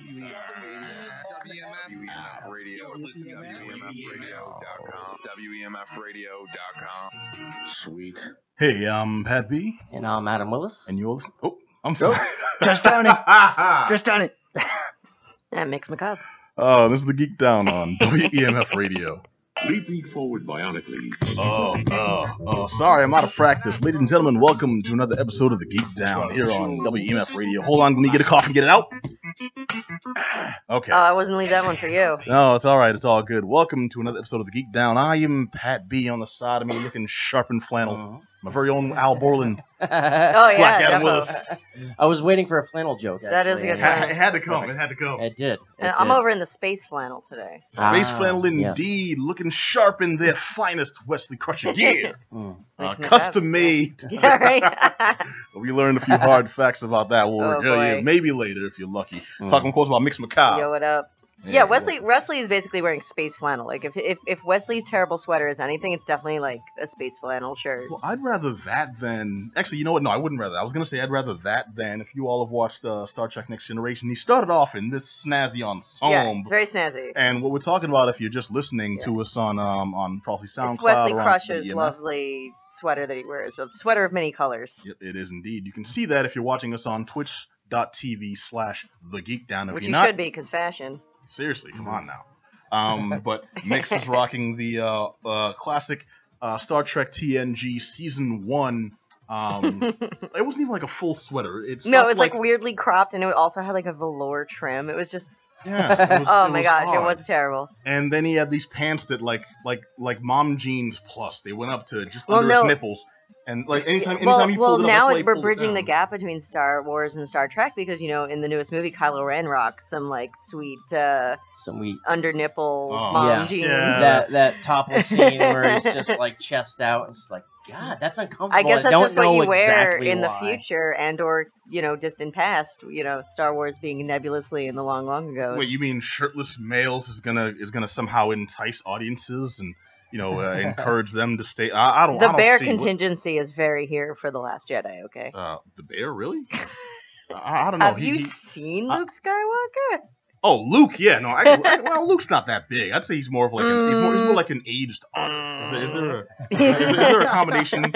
WEMF Radio. Listen to WEMFradio.com. WEMFradio.com. Sweet. Hey, I'm Pat B. And I'm Adam Willis. And you're listening. Oh, I'm sorry. Just done it. Just done it. And Mix McCub. Oh, this is the Geek Down on WEMF Radio. Leaping forward bionically. Sorry, I'm out of practice. Ladies and gentlemen, welcome to another episode of the Geek Down here on WEMF Radio. Hold on, let me get a cough and get it out. Okay. Oh, I wasn't leave that one for you. No, it's all right. It's all good. Welcome to another episode of the Geek Down. I am Pat B. On the side of me, looking sharp and flannel. My very own Al Borland. Oh, Black yeah, Adam definitely. Willis. I was waiting for a flannel joke. Actually. That is a good It one. had to come. It had to come. It did. And I'm over in the space flannel today. So. Space flannel yeah. indeed, looking sharp in their finest Wesley Crusher gear. Makes me Custom made. Yeah, right? We learned a few hard facts about that. We'll Oh, regale you boy. maybe later if you're lucky. Talking, of course, about Mix McCobb. Yo, what up? Yeah, Wesley is basically wearing space flannel. Like, if Wesley's terrible sweater is anything, it's definitely, like, a space flannel shirt. Well, I'd rather that than... Actually, you know what? No, I wouldn't rather. I was going to say I'd rather that than if you all have watched Star Trek Next Generation. He started off in this snazzy ensemble. Yeah, it's very snazzy. And what we're talking about, if you're just listening to us on probably SoundCloud, It's Wesley or on Crusher's WEMF. lovely sweater that he wears. So it's a sweater of many colors. Yep, it is indeed. You can see that if you're watching us on twitch.tv/thegeekdown. Which you should be, because fashion. Seriously, come on now. But Mix is rocking the classic Star Trek TNG Season 1. It wasn't even like a full sweater. It was like weirdly cropped, and it also had like a velour trim. It was just... Yeah. Oh my gosh, odd. it was terrible. And then he had these pants that like mom jeans plus. They went up to just Well, under no. his nipples. And like anytime he Well, pulled it up, now that's why he we're pulled it bridging the down. gap between Star Wars and Star Trek because, you know, in the newest movie, Kylo Ren rocks some, like, sweet under nipple mom jeans. Yeah. That topless scene where he's just like chest out. It's like, God, that's uncomfortable. I guess that's don't just what know you wear exactly in the why. future and or, you know, distant past, you know, Star Wars being nebulously in the long, long ago. Wait, you mean shirtless males is gonna somehow entice audiences and encourage them to stay? I don't. The I don't bear see contingency is very here for The Last Jedi, okay? The bear, really? I don't know. Have you seen Luke Skywalker? Oh, Luke, yeah, no. Well, Luke's not that big. I'd say he's more of like he's more like an aged. Is there a combination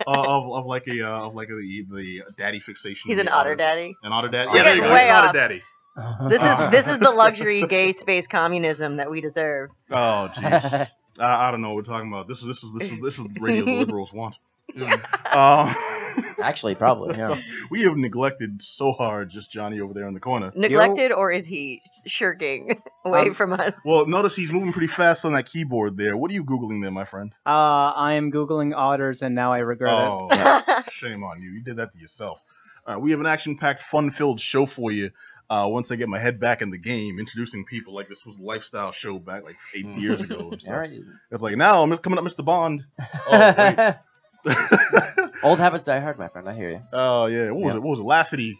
of the daddy fixation? He's an otter daddy. An otter daddy. We're Yeah, there you getting go. way He's an otter off. daddy. This is the luxury gay space communism that we deserve. Oh, jeez. I don't know what we're talking about. This is the radio the liberals want. Actually, probably, yeah. We have neglected so hard just Johnny over there in the corner. Neglected, or is he shirking away from us? Well, notice he's moving pretty fast on that keyboard there. What are you Googling there, my friend? I am Googling otters, and now I regret it. Oh, shame on you. You did that to yourself. All right, we have an action-packed, fun-filled show for you once I get my head back in the game, introducing people like this was a lifestyle show back like 8 years ago. And stuff. All right. It's like, now I'm coming up, Mr. Bond. Oh, wait. Old habits die hard, my friend. I hear you. Oh, yeah. What was it? Lassity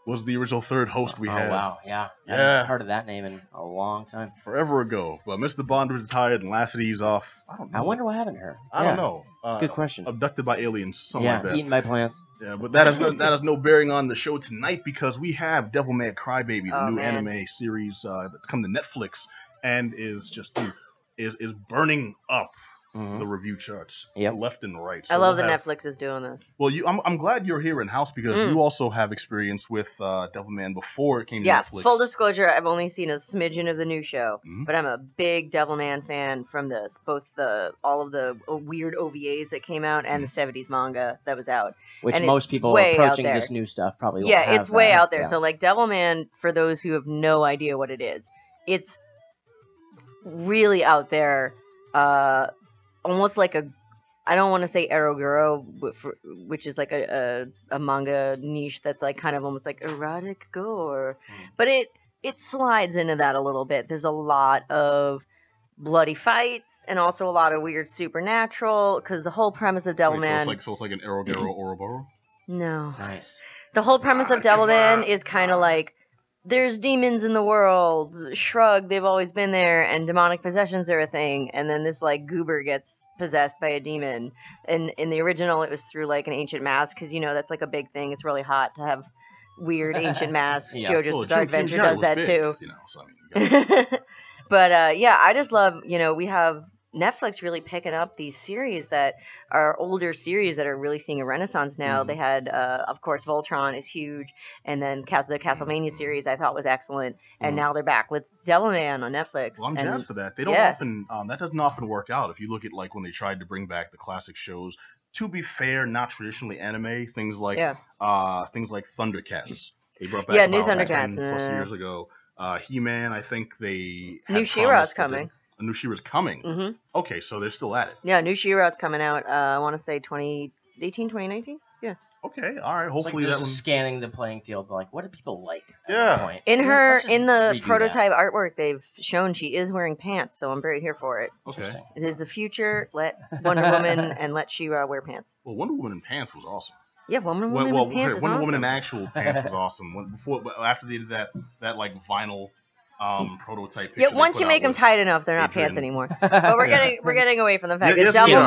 was the original third host we had. Oh, wow. Yeah. I Yeah. haven't heard of that name in a long time. Forever ago. But Mr. Bond was retired and Lassity's off. I don't know. I wonder what happened to her. I don't know. Good question. Abducted by aliens, something like that. Eaten by plants. Yeah, but that has no bearing on the show tonight because we have Devilman Crybaby, the new anime series that's come to Netflix and is just is burning up the review charts left and right. So I love that Netflix is doing this. Well, I'm glad you're here in house because you also have experience with Devilman before it came to Netflix. Yeah, full disclosure, I've only seen a smidgen of the new show, but I'm a big Devilman fan from this, both all of the weird OVAs that came out and the 70s manga that was out. Which and most people approaching this new stuff probably won't have it's way that. out there. Yeah. So like Devilman, for those who have no idea what it is, it's really out there. Almost like I don't want to say Eroguro, which is like a manga niche that's like kind of almost like erotic gore. But it slides into that a little bit. There's a lot of bloody fights and also a lot of weird supernatural, because the whole premise of Devilman... Wait, so it's like an Eroguro Ouroboros? No. Nice. The whole premise of Devilman is kind of like, there's demons in the world, shrug, they've always been there, and demonic possessions are a thing, and then this, like, goober gets possessed by a demon. And in the original, it was through, like, an ancient mask, because, you know, that's, like, a big thing. It's really hot to have weird ancient masks. Yeah. JoJo's Well, Bizarre King Adventure Johnny does was that big, too. You know, so I mean, you gotta- But yeah, I just love, we have Netflix really picking up these series that are older series that are really seeing a renaissance now. They had, of course, Voltron is huge, and then the Castlevania series I thought was excellent, and now they're back with Devilman on Netflix. Well, I'm and, jazzed for that. They don't often, that doesn't often work out. If you look at like when they tried to bring back the classic shows, to be fair, not traditionally anime, things like Thundercats. They brought back new about Thundercats 10 plus years ago. He-Man, I think they had New She-Ra's promised that coming. New She-Ra's coming. hmm Okay, so they're still at it. Yeah, new She-Ra's coming out. I want to say 2018, 2019. Yeah. Okay, all right. It's Hopefully like that one. scanning the playing field, like what do people like? At Yeah. that point? In Let's just the redo that. prototype artwork, they've shown she is wearing pants, so I'm very here for it. Okay. Interesting. It is the future. Let Wonder Woman and let She-Ra wear pants. Well, Wonder Woman in pants was awesome. Yeah, Wonder Woman in pants is Wonder Woman awesome. in actual pants was awesome. After they did that like vinyl prototype. Yeah, picture once they you put make out them with tight enough, they're not Adrian. pants anymore. But we're getting away from the fact Yeah, that yes, we are.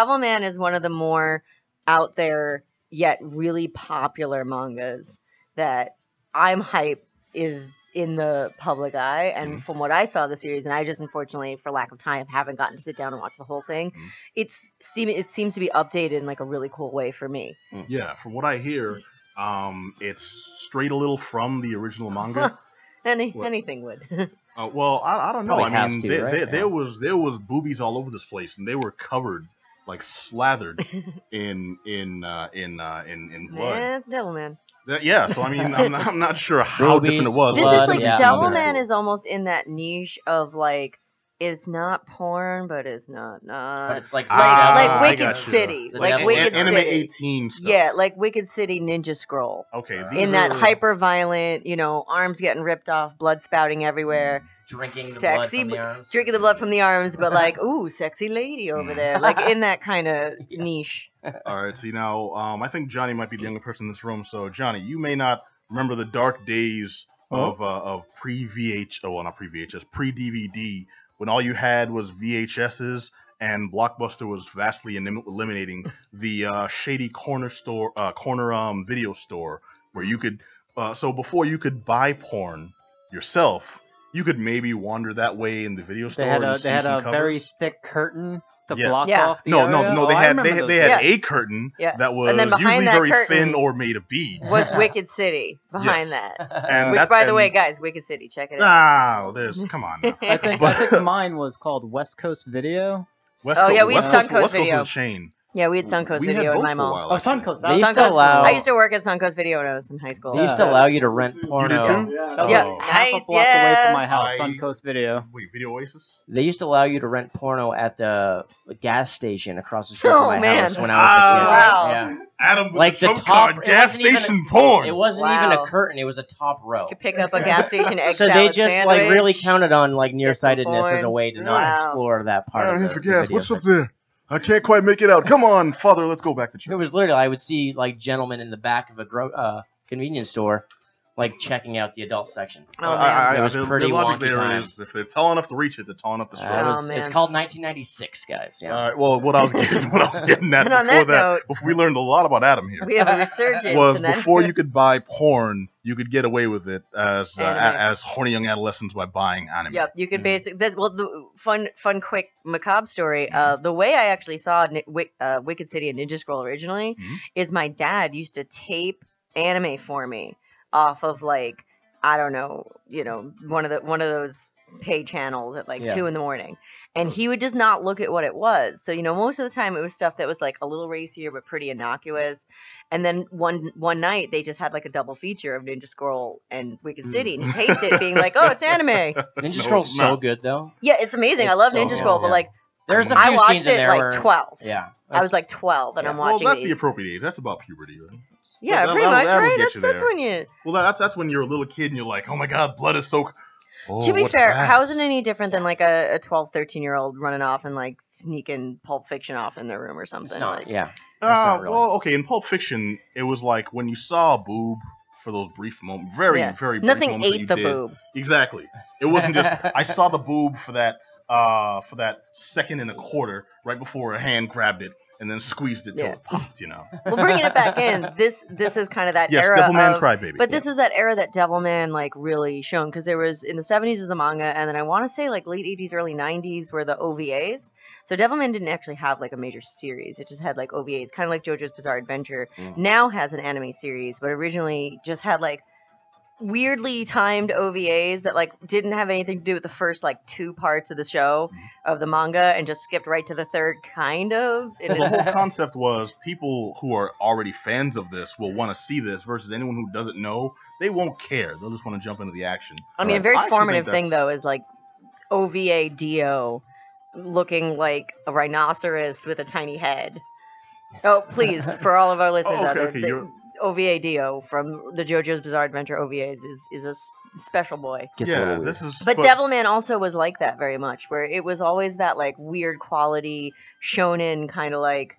Devilman is one of the more out there yet really popular mangas that I'm hype is in the public eye. And from what I saw of the series, and I just unfortunately for lack of time haven't gotten to sit down and watch the whole thing, it seems to be updated in like a really cool way for me. Yeah, from what I hear, it's straight a little from the original manga. Anything would. Well, I don't know. Probably I has mean, to, right? there was boobies all over this place, and they were covered, like slathered in blood. Yeah, it's Devilman. Yeah, so I mean, I'm not sure how Boobies, different it was. This blood, is like yeah, Devilman okay. is almost in that niche of like it's not porn, but it's not. But it's like like I Wicked got you. City, The like devil- Wicked Anime City. 18 stuff. Yeah, like Wicked City Ninja Scroll. Okay. In that hyper violent, arms getting ripped off, blood spouting everywhere. drinking the Sexy, blood from the arms. drinking the blood from the arms, but like, ooh, sexy lady over there, like in that kind of Yeah. niche. All right. See now, I think Johnny might be the younger person in this room. So Johnny, you may not remember the dark days of pre-VH. Oh, well, not pre-VHS, pre-DVD, when all you had was VHSs and Blockbuster was vastly eliminating the shady corner video store where you could. So before you could buy porn yourself, you could maybe wander that way in the video store. They had and a see some very covers. thick curtain to Yeah. block Yeah. off the No, area. no, Oh, they I had remember those they had days. a curtain Yeah. that was And then behind usually that very curtain thin or made of beads. Was Wicked City behind Yes. that? And Which, that- by the and- way, guys, Wicked City, check it out. Ah, there's come on now. I think mine was called West Coast Video. West Oh, Coast- yeah, we had West Coast- Suncoast West Coast Video. was a chain. Yeah, we had Suncoast We had Video in both my for a mall. while, Oh, actually. Suncoast. They That was used to Suncoast. allow- I used to work at Suncoast Video when I was in high school. They used to allow you to rent porno. too? That was Yeah, like half a nice, block away from my yeah. house. I- Suncoast Video. Wait, Video Oasis? They used to allow you to rent porno at the gas station across the street Oh, from my man. house when I was a kid. Wow. Yeah. Adam with Like the the trump top- card, it gas wasn't even a- station porn. It wasn't even a Wow. curtain; it was a top row. You could pick up a gas station egg So they salad just sandwich. like really counted on like nearsightedness as a porn. way to not Wow. explore that part I'm of here the, for the gas. video What's up section. there? I can't quite make it out. Come on, father, let's go back to It church. was literally I would see like gentlemen in the back of a convenience store, like checking out the adult section. Oh, man. It was the pretty logic wonky there time. is if they're tall enough to reach it, they're tall enough to It strike. Oh, was, man. it's called 1996, guys. Yeah. All right. Well, what I was getting at And on before that note- before we learned a lot about Adam here, We have a resurgence. was and then... before you could buy porn, you could get away with it as Anime. as horny young adolescents by buying anime. Yep, you could basically. The fun, quick, macabre story. The way I actually saw Wicked City and Ninja Scroll originally is my dad used to tape anime for me off of like I don't know, one of those pay channels at like 2 a.m, and he would just not look at what it was. So most of the time it was stuff that was like a little racier but pretty innocuous. And then one night they just had like a double feature of Ninja Scroll and Wicked City, and he taped it, being like, "Oh, it's anime." Ninja No, Scroll's it's so not. good though. Yeah, it's amazing. I It's love so Ninja good, Scroll, but yeah. like There's a I few watched scenes in it there like where, 12. Yeah. I was like 12, and I'm Well, watching that's these. the appropriate age. That's about puberty, right? Yeah, That- pretty much, that'll right? get you That's there. when you. Well, that's when you're a little kid and you're like, oh my god, blood is so. Oh, To be what's fair, that? how is it any different than like a 12, 13-year-old running off and like sneaking Pulp Fiction off in their room or something? It's not. Like, Yeah. not really. Well, okay. In Pulp Fiction, it was like when you saw a boob for those brief moments, very yeah. brief Nothing moments that ate you the did. boob. Exactly. It wasn't just I saw the boob for that second and a quarter right before a hand grabbed it, and then squeezed it till Yeah. it popped. You know. Well, bringing it back in, this is kind of that Yes, era Devilman of, Crybaby. but this is that era that Devilman like really shone, because there was in the 70s was the manga, and then I want to say like late 80s, early 90s were the OVAs. So Devilman didn't actually have like a major series; it just had like OVAs, kind of like JoJo's Bizarre Adventure. Now has an anime series, but originally just had like weirdly timed OVAs that like didn't have anything to do with the first like 2 parts of the show of the manga, and just skipped right to the third, kind of. And Well, the it's- whole concept was people who are already fans of this will want to see this, versus anyone who doesn't know, they won't care. They'll just want to jump into the action. I mean, a very I actually formative think thing that's- though is like OVA Dio looking like a rhinoceros with a tiny head. Oh, please, for all of our listeners Oh, out there, okay, the you're- OVA Dio from the JoJo's Bizarre Adventure OVAs is a special boy. Gets a little Yeah, weird. this is. But Devilman also was like that very much, where it was always that like weird quality shonen kind of like,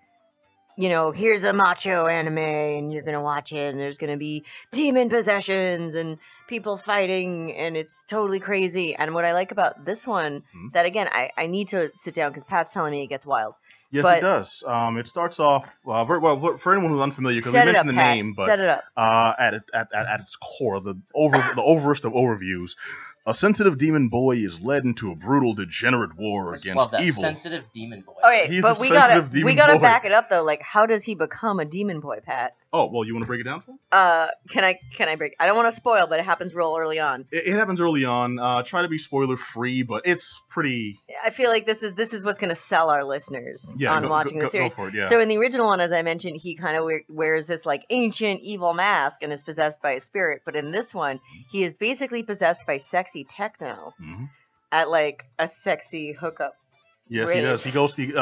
you know, here's a macho anime and you're gonna watch it and there's gonna be demon possessions and people fighting and it's totally crazy. And what I like about this one, that again I need to sit down because Pat's telling me it gets wild. Yes, but- it does. It starts off very well for anyone who's unfamiliar, because we Set it up, mentioned the Pat. name, but Set it up. at its core, the overest of overviews, a sensitive demon boy is led into a brutal, degenerate war I just against love that evil. sensitive demon boy. Okay, He's but a we sensitive gotta demon boy. back it up though. Like, how does he become a demon boy, Pat? Oh, well, you want to break it down for me? Can I break? I don't want to spoil, but it happens real early on. It happens early on. Try to be spoiler free, but it's pretty. I feel like this is what's going to sell our listeners Yeah, on watching the go series. for it, yeah. So in the original one, as I mentioned, he kind of wears this like ancient evil mask and is possessed by a spirit. But in this one, he is basically possessed by sexy techno Mhm. at like a sexy hookup. Yes, Rave. he does. He goes to his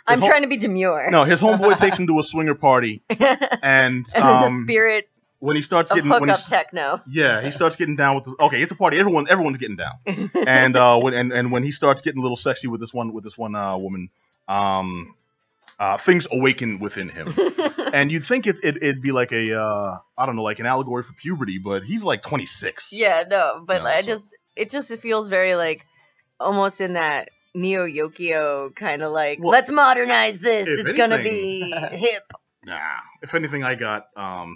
I'm home- trying to be demure. No, his homeboy takes him to a swinger party, and and the spirit when he starts of getting when hookup he's, techno. yeah, he starts getting down with the, okay, it's a party. Everyone's getting down, and when he starts getting a little sexy with this one woman, things awaken within him, and you'd think it'd be like a I don't know, like an allegory for puberty, but he's like 26. Yeah, no, but No, it feels very like almost in that Neo Yokio kind of like, Well, let's modernize this. if It's gonna anything- be hip. Nah. If anything, I got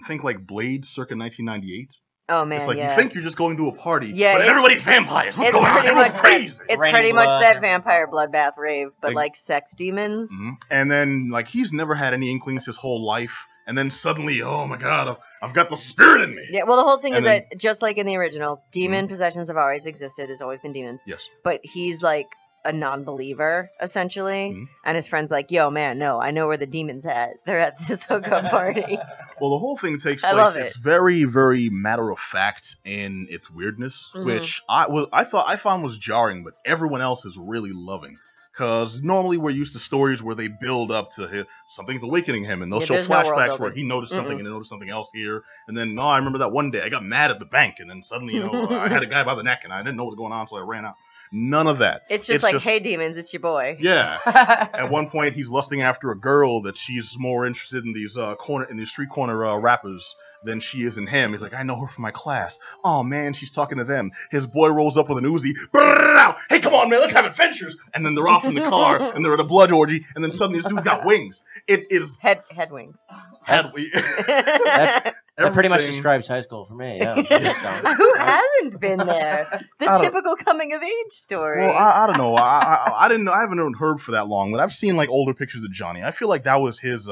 think like Blade, circa 1998. Oh man, It's like yeah. you think you're just going to a party, Yeah, but it's- everybody's vampires. What's it's going on? pretty Everyone's much crazy. It's Raining pretty much blood, that everything. vampire bloodbath rave, but Like- like sex demons. Mhm. And then like he's never had any inklings his whole life, and then suddenly, oh my god, I've got the spirit in me. Yeah, well, the whole thing And is then- that just like in the original, demon possessions have always existed. It's always been demons. Yes. But he's like a non-believer essentially, Mhm. and his friend's like, "Yo, man, no, I know where the demons at. They're at this hookup party." Well, the whole thing takes I place. love it. It's very, very matter of fact in its weirdness, Mhm. which I found was jarring, but everyone else is really loving. Because normally we're used to stories where they build up to something's awakening him, and they'll Yeah, show there's no world flashbacks where building. he noticed something Mm-mm. and he noticed something else here, and then I remember that one day I got mad at the bank, and then suddenly I had a guy by the neck and I didn't know what was going on, so I ran out. None of that. It's just like, "Hey, demons, it's your boy." Yeah. At one point, he's lusting after a girl that she's more interested in these street corner rappers than she is in him. He's like, I know her from my class. Oh man, she's talking to them. His boy rolls up with an Uzi. Brrrr, hey, come on, man, let's have adventures. And then they're off in the car, and they're at a blood orgy, and then suddenly this dude's got wings. It is Head wings. That pretty much everything- describes high school for me. Yeah. So, Who hasn't been there? The I don't- typical coming of age story. Well, I don't know. I didn't know. I haven't known Herb for that long, but I've seen like older pictures of Johnny. I feel like that was his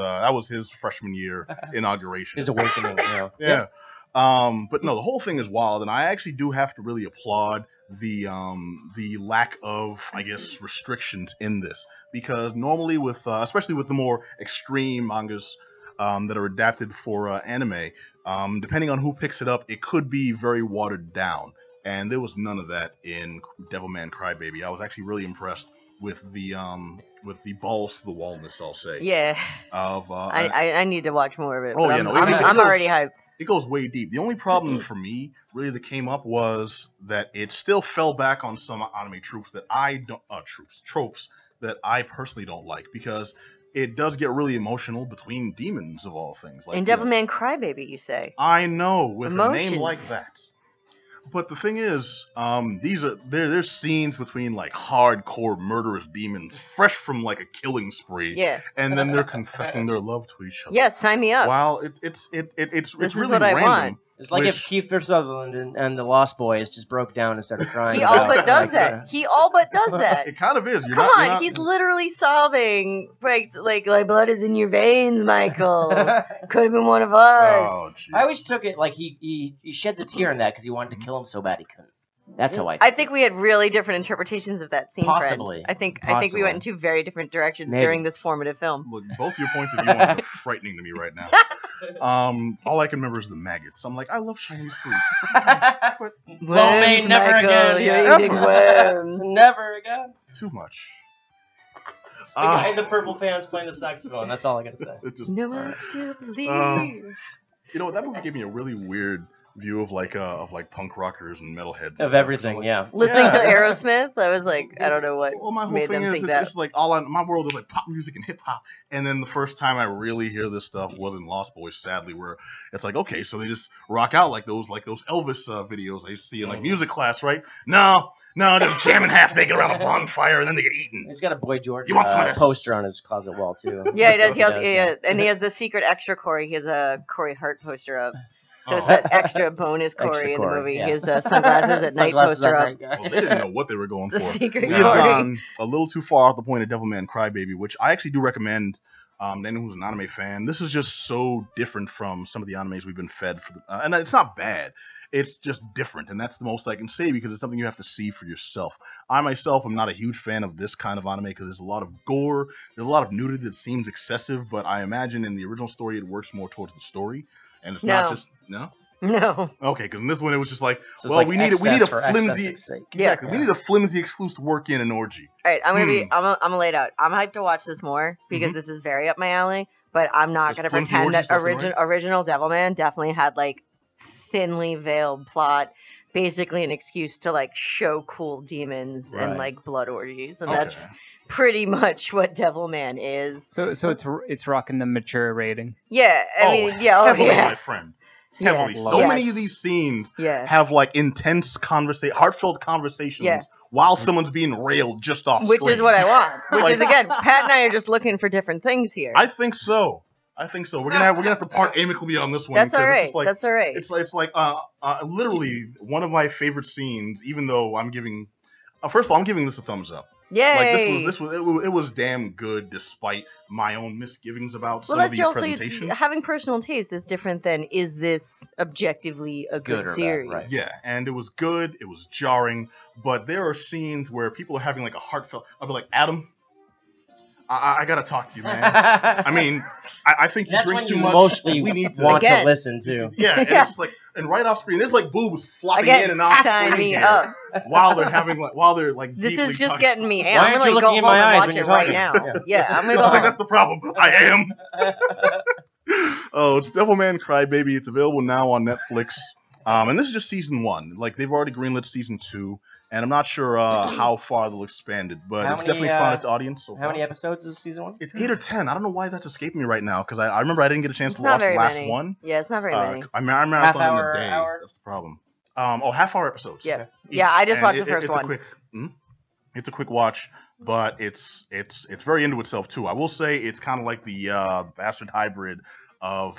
freshman year inauguration. his awakening, you know. Yeah. But no, the whole thing is wild, and I actually do have to really applaud the lack of, I guess, restrictions in this, because normally with especially with the more extreme mangas that are adapted for anime, depending on who picks it up, it could be very watered down, and there was none of that in Devilman Crybaby. I was actually really impressed with the balls to the wallness, I'll say. yeah, Of I need to watch more of it. Oh, but yeah, no, I'm it already goes- hyped. It goes way deep. The only problem for me, really, that came up was that it still fell back on some anime tropes that tropes that I personally don't like, because it does get really emotional between demons of all things. Like, In you know, Devilman Crybaby, you say? I know, with a name like Emotions. that. But the thing is, there's scenes between like hardcore murderous demons, fresh from like a killing spree, Yeah. and then they're confessing their love to each other. Yeah, sign me up. Wow, it's This is really what I random. want. It's like if Kiefer Sutherland and the Lost Boys just broke down and started crying. He all about, but does like, that. He all but does that. It kind of is. You're Come not, on, you're not, he's literally sobbing. Like blood is in your veins, Michael. Could have been one of us. Oh, geez. I always took it like he sheds a tear in that because he wanted to kill him so bad he couldn't. That's how I. I think we had really different interpretations of that scene. Possibly. Friend. I think we went in two very different directions Maybe. during this formative film. Look, both your points of view are frightening to me right now. All I can remember is the maggots. I'm like, I love Chinese food. But Well, May, Worms, never Michael, again. You're Yeah. eating worms. Never again. too much. The guy in the purple pants playing the saxophone. That's all I gotta say. It just, No all one right. to believe. You know, that movie gave me a really weird view of like punk rockers and metalheads. Of everything, yeah. Listening to Yeah. Aerosmith, I was like, I don't know what Well, my whole made thing them is think it's that. just like my world is like pop music and hip hop, and then the first time I really hear this stuff was in Lost Boys, sadly, where it's like, okay, so they just rock out like those Elvis videos I used to see in like music class, right? No, just jamming half naked around a bonfire and then they get eaten. He's got a Boy George You want some of this? poster on his closet wall too. Yeah, he does. He has, yeah. and he has the secret extra Corey. He has a Corey Hart poster up. So it's Oh. that extra bonus Extra Corey in the Corey, movie. yeah. He has the sunglasses at night Sunglasses poster at up. night guy. Well, they didn't know what they were going The for. secret We have Corey. gone a little too far off the point of Devilman Crybaby, which I actually do recommend to anyone who's an anime fan. This is just so different from some of the animes we've been fed for, and it's not bad. It's just different, and that's the most I can say because it's something you have to see for yourself. I myself am not a huge fan of this kind of anime because there's a lot of gore, there's a lot of nudity that seems excessive, but I imagine in the original story it works more towards the story, and it's not No. just no. No. Okay, because in this one it was just like, So it's well, like we need a excess for flimsy. excess' sake. Yeah. Exactly. We need a flimsy excuse to work in an orgy. All right, I'm gonna be. Hmm. I'm gonna lay it out. I'm hyped to watch this more because this is very up my alley. But I'm not There's gonna flimsy pretend orgy that stuff in it, original Devilman definitely had like thinly veiled plot, basically an excuse to like show cool demons and Right. like blood orgies, and Okay. that's pretty much what Devilman is. So it's rocking the mature rating. Yeah, I mean, yeah, oh heavily, yeah, my friend. yeah. Heavily. So Yes. many of these scenes Yeah. have like intense heartfelt conversations Yeah. while someone's being railed just off Which screen. is what I want. Which Like- is again, Pat and I are just looking for different things here. I think so. We're gonna have to part amicably on this one. That's all because it's right. just like, That's all right. It's like literally one of my favorite scenes. Even though I'm giving, first of all, I'm giving this a thumbs up. Yay! Like it was damn good despite my own misgivings about some Well, of that's the also presentation. having personal taste is different than is this objectively a Good or good bad, series? right. Yeah, and it was good. It was jarring, but there are scenes where people are having like a heartfelt. I'll be like, Adam, I gotta talk to you, man. I mean, I think you That's drink when too you much. mostly We need to. want Again. to listen to. Yeah, and Yeah. it's just like, and right off screen, there's like boobs flopping Again, in and off sign screen me here up. while they're like. This deeply is just talking. getting me. Why I'm aren't gonna you like, go looking in home my and eyes watch when it you're right talking? now. Yeah, I'm gonna No, go I think home. that's the problem. I am. Oh, it's Devilman Crybaby. It's available now on Netflix. And this is just season 1. Like they've already greenlit season 2, and I'm not sure how far they'll expand it, but How it's many, definitely found its audience so How far. many episodes is season 1? It's 8 or 10. I don't know why that's escaping me right now because I remember I didn't get a chance It's to not watch the very last many. one. Yeah, it's not very many. I marathon in hour, a day. hour? That's the problem. Half-hour episodes. Yeah. each. Yeah, I just And watched the first it's one. A quick, it's a quick watch, but it's very into itself too. I will say it's kind of like the bastard hybrid of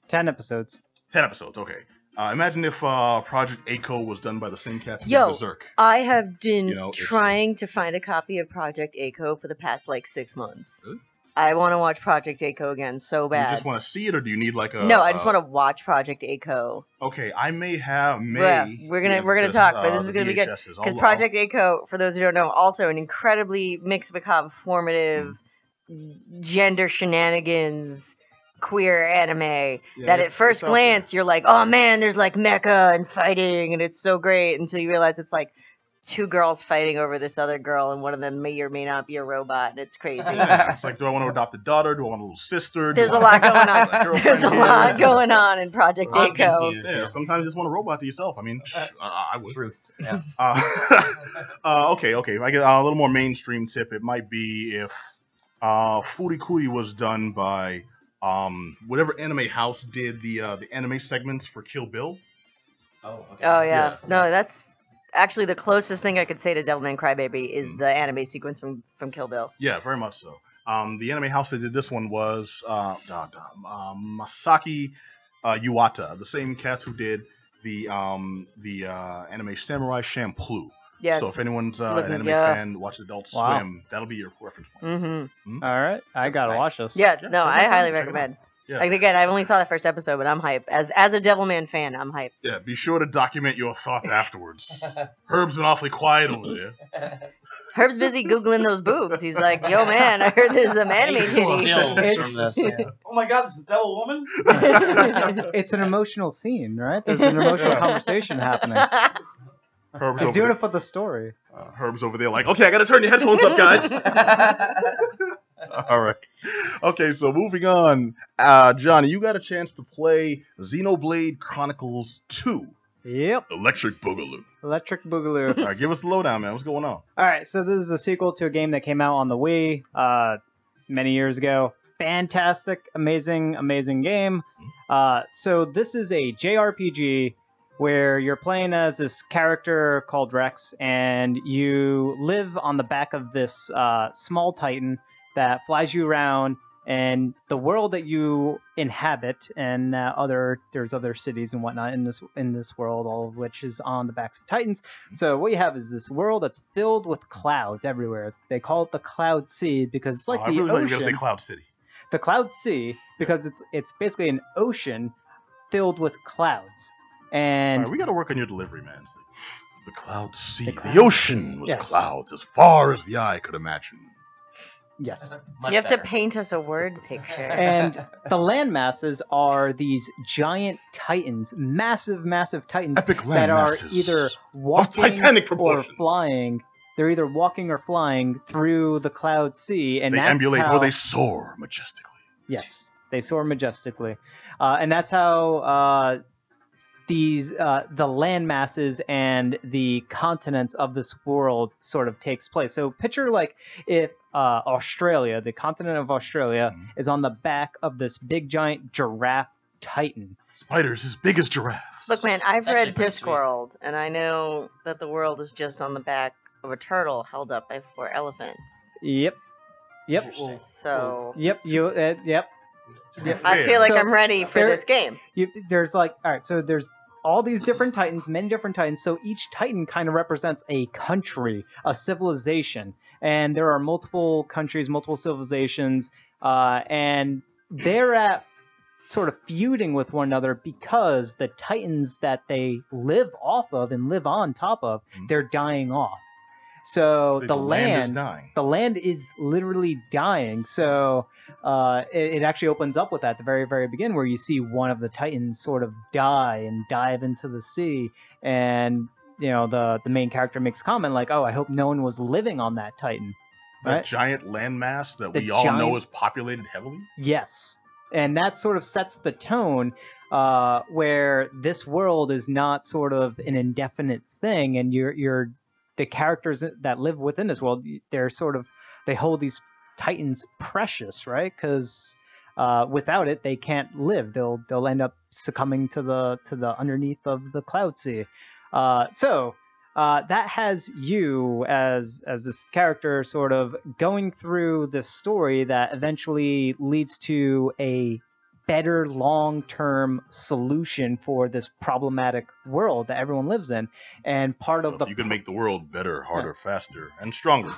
10 episodes. 10 episodes. Okay. Imagine if Project A-ko was done by the same cats who did Yo, Berserk. I have been You know, it's, trying to find a copy of Project A-ko for the past like 6 months. Really? I want to watch Project A-ko again so Do you bad. just want to see it, or do you need like a? No, I just want to watch Project A-ko. Okay, I may. Yeah, we're gonna talk, but this is gonna be good because Project A-ko, for those who don't know, also an incredibly mixed macabre, formative, gender shenanigans, queer anime. That at first glance you're like, oh man, there's like mecha and fighting, and it's so great until you realize it's like 2 girls fighting over this other girl, and one of them may or may not be a robot, and it's crazy. Yeah, it's like, do I want to adopt a daughter? Do I want a little sister? There's Do a I lot want going a on. girlfriend There's a here? lot going on in Project I'm A-ko. confused. Yeah, sometimes you just want a robot to yourself. I mean, I would. Truth. Yeah. Okay. If I get a little more mainstream tip, it might be if Furikuri was done by whatever anime house did the anime segments for Kill Bill. Oh, okay. Oh yeah. No, that's actually the closest thing I could say to Devilman Crybaby is the anime sequence from Kill Bill. Yeah, very much so. The anime house that did this one was Masaki Iwata, the same cats who did the anime Samurai Champloo. Yeah. So if anyone's It's an looking- anime yeah. fan, watch Adult Wow. Swim. That'll be your reference point. Mm-hmm. All right, I gotta Nice. watch this. Yeah. Yeah, No, check I it out. highly Check it out. recommend. Yeah. Like again, I only saw the first episode, but I'm hype. As a Devilman fan, I'm hype. Yeah, be sure to document your thoughts afterwards. Herb's been awfully quiet over there. Herb's busy googling those boobs. He's like, "Yo, man, I heard there's some anime Amazing titty." stills from this. Yeah. Oh my God, this is Devil Woman. It's an emotional scene, right? There's an emotional conversation happening. Herb's He's over doing there. it for the story. Herb's over there like, okay, I gotta turn your headphones up, guys. All right. Okay, so moving on. Johnny, you got a chance to play Xenoblade Chronicles 2, Yep. Electric Boogaloo. Electric Boogaloo. All right, give us the lowdown, man. What's going on? All right, so this is a sequel to a game that came out on the Wii many years ago. Fantastic, amazing game. So this is a JRPG where you're playing as this character called Rex, and you live on the back of this small Titan that flies you around. And the world that you inhabit, and there's other cities and whatnot in this world, all of which is on the backs of Titans. So what you have is this world that's filled with clouds everywhere. They call it the Cloud Sea because it's like I the really thought you were ocean. gonna say Cloud City. The Cloud Sea because it's basically an ocean filled with clouds. And All right, we gotta work on your delivery, man. It's like, the Cloud Sea, The the, cloud- ocean was Yes. clouds as far as the eye could imagine. yes. Much You have to better. paint us a word picture. And the land masses are these giant titans, massive titans Epic that land are masses either walking Titanic or proportions. flying. They're either walking or flying through the Cloud Sea, and They that's ambulate how, or they soar majestically. Yes, they soar majestically, and that's how the land masses and the continents of this world sort of takes place. So picture like if Australia, the continent of Australia, is on the back of this big giant giraffe titan. Spiders as big as giraffes. Look, man, I've That's read actually pretty sweet. Discworld, and I know that the world is just on the back of a turtle held up by 4 elephants. Yep. Yep. Interesting. So Yep. Yep. I feel like So, I'm ready for there- this game. There's like, all right, so there's all these different titans, many different titans. So each titan kind of represents a country, a civilization, and there are multiple countries, multiple civilizations, and they're at sort of feuding with one another because the titans that they live off of and live on top of, they're dying off. So the land is dying. the land is literally dying. So it actually opens up with that at the very, very beginning, where you see one of the titans sort of die and dive into the sea, and the main character makes a comment like, "Oh, I hope no one was living on that titan." That Right? giant landmass that The we all know giant- is populated heavily. Yes, and that sort of sets the tone where this world is not sort of an indefinite thing, and you're the characters that live within this world, they hold these titans precious, right? Because without it, they can't live. They'll end up succumbing to the underneath of the Cloud Sea. So that has you as this character sort of going through this story that eventually leads to a better long-term solution for this problematic world that everyone lives in. And part So of the you can make the world better, harder, faster, and stronger.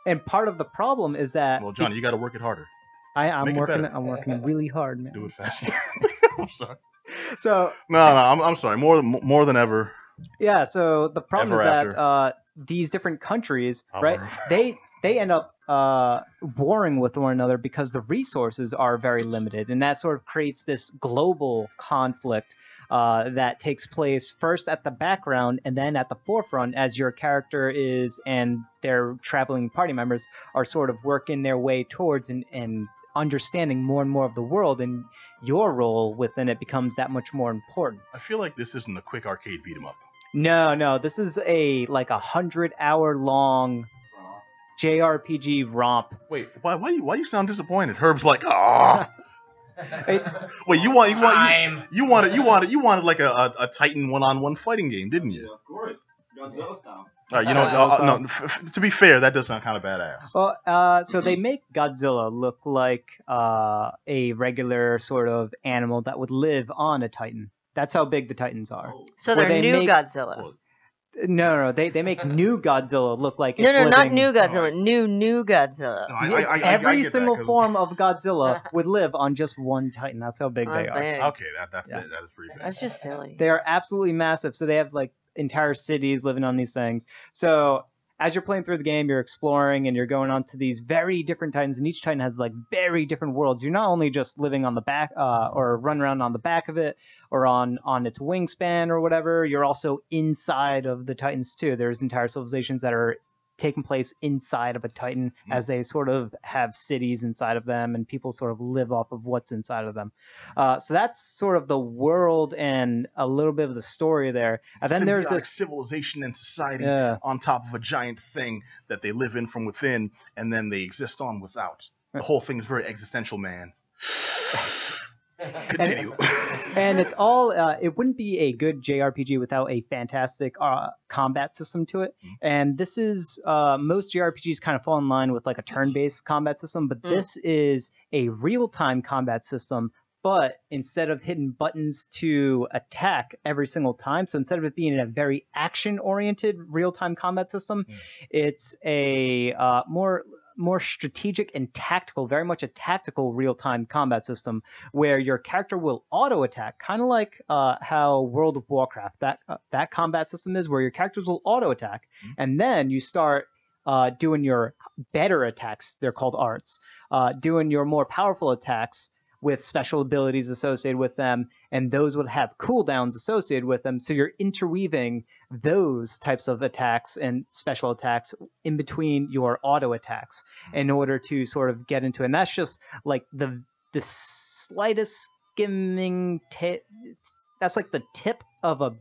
and part of the problem is that Well, Johnny, you got to work it harder. I'm make it working better. I'm working really hard, man. Do it faster. I'm sorry. So No, I'm sorry. More than ever. yeah, so the problem Ever is that these different countries, right? Ever. They end up warring with one another because the resources are very limited, and that sort of creates this global conflict that takes place first at the background and then at the forefront as your character is and their traveling party members are sort of working their way towards and understanding more and more of the world, and your role within it becomes that much more important. I feel like this isn't a quick arcade beat 'em up. No, this is a 100-hour long JRPG romp. Wait, why you sound disappointed? Herb's like, ah. Wait, you wanted like a Titan one-on-one fighting game, didn't you? Yeah, of course. Godzilla style. All right, you know, no. To be fair, that does sound kind of badass. Well, so they make Godzilla look like a regular sort of animal that would live on a Titan. That's how big the Titans are. So Where they're they new make- Godzilla. No, they make new Godzilla look like it's No, living. not new Godzilla. New Godzilla. No, I Every get that, single 'cause- form of Godzilla would live on just one Titan. That's how big Oh, they that's are. big. Okay, that Yeah. is pretty bad. That's just silly. They are absolutely massive. So they have like entire cities living on these things. So as you're playing through the game, you're exploring and you're going on to these very different Titans, and each Titan has like very different worlds. You're not only just living on the back or run around on the back of it or on its wingspan or whatever. You're also inside of the Titans too. There's entire civilizations that are taking place inside of a Titan as they sort of have cities inside of them, and people sort of live off of what's inside of them. So that's sort of the world and a little bit of the story there. And then there's Symbiotic this civilization and society Yeah. on top of a giant thing that they live in from within, and then they exist on without. The whole thing is very existential, man. Continue. And it's all it wouldn't be a good JRPG without a fantastic combat system to it. And this is most JRPGs kind of fall in line with like a turn-based combat system, but this is a real-time combat system. But instead of hitting buttons to attack every single time, so instead of it being a very action-oriented real-time combat system, it's a more strategic and tactical, very much a tactical real-time combat system where your character will auto-attack, kind of like how World of Warcraft, that combat system is, where your characters will auto-attack, and then you start doing your better attacks, they're called arts, doing your more powerful attacks with special abilities associated with them, and those would have cooldowns associated with them, so you're interweaving those types of attacks and special attacks in between your auto attacks in order to sort of get into it. And that's just like the slightest skimming that's like the tip of a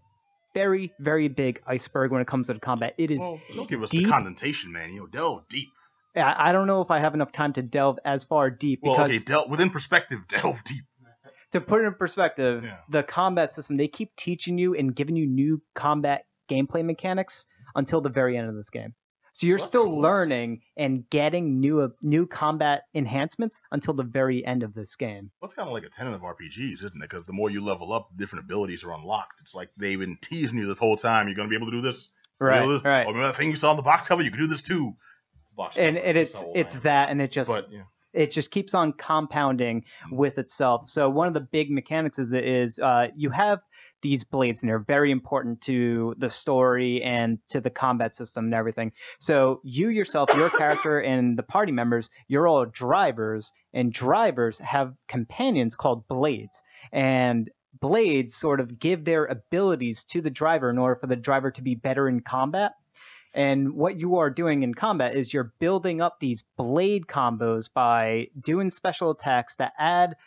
very, very big iceberg when it comes to the combat. It is Don't give us deep. the condensation, man. Delve deep. I don't know if I have enough time to delve as far deep Well, because okay, within perspective, delve deep. to put it in perspective, Yeah. the combat system, they keep teaching you and giving you new combat gameplay mechanics until the very end of this game. So you're still learning and getting new combat enhancements until the very end of this game. Well, it's kind of like a tenet of RPGs, isn't it? Because the more you level up, different abilities are unlocked. It's like they've been teasing you this whole time. You're going to be able to do this. Right, You know this? right. Oh, remember that thing you saw on the box cover? You can do this too. And it's that, and it just keeps on compounding with itself. So one of the big mechanics is you have these blades, and they're very important to the story and to the combat system and everything. So you yourself, your character, and the party members, you're all drivers, and drivers have companions called blades. And blades sort of give their abilities to the driver in order for the driver to be better in combat. And what you are doing in combat is you're building up these blade combos by doing special attacks that add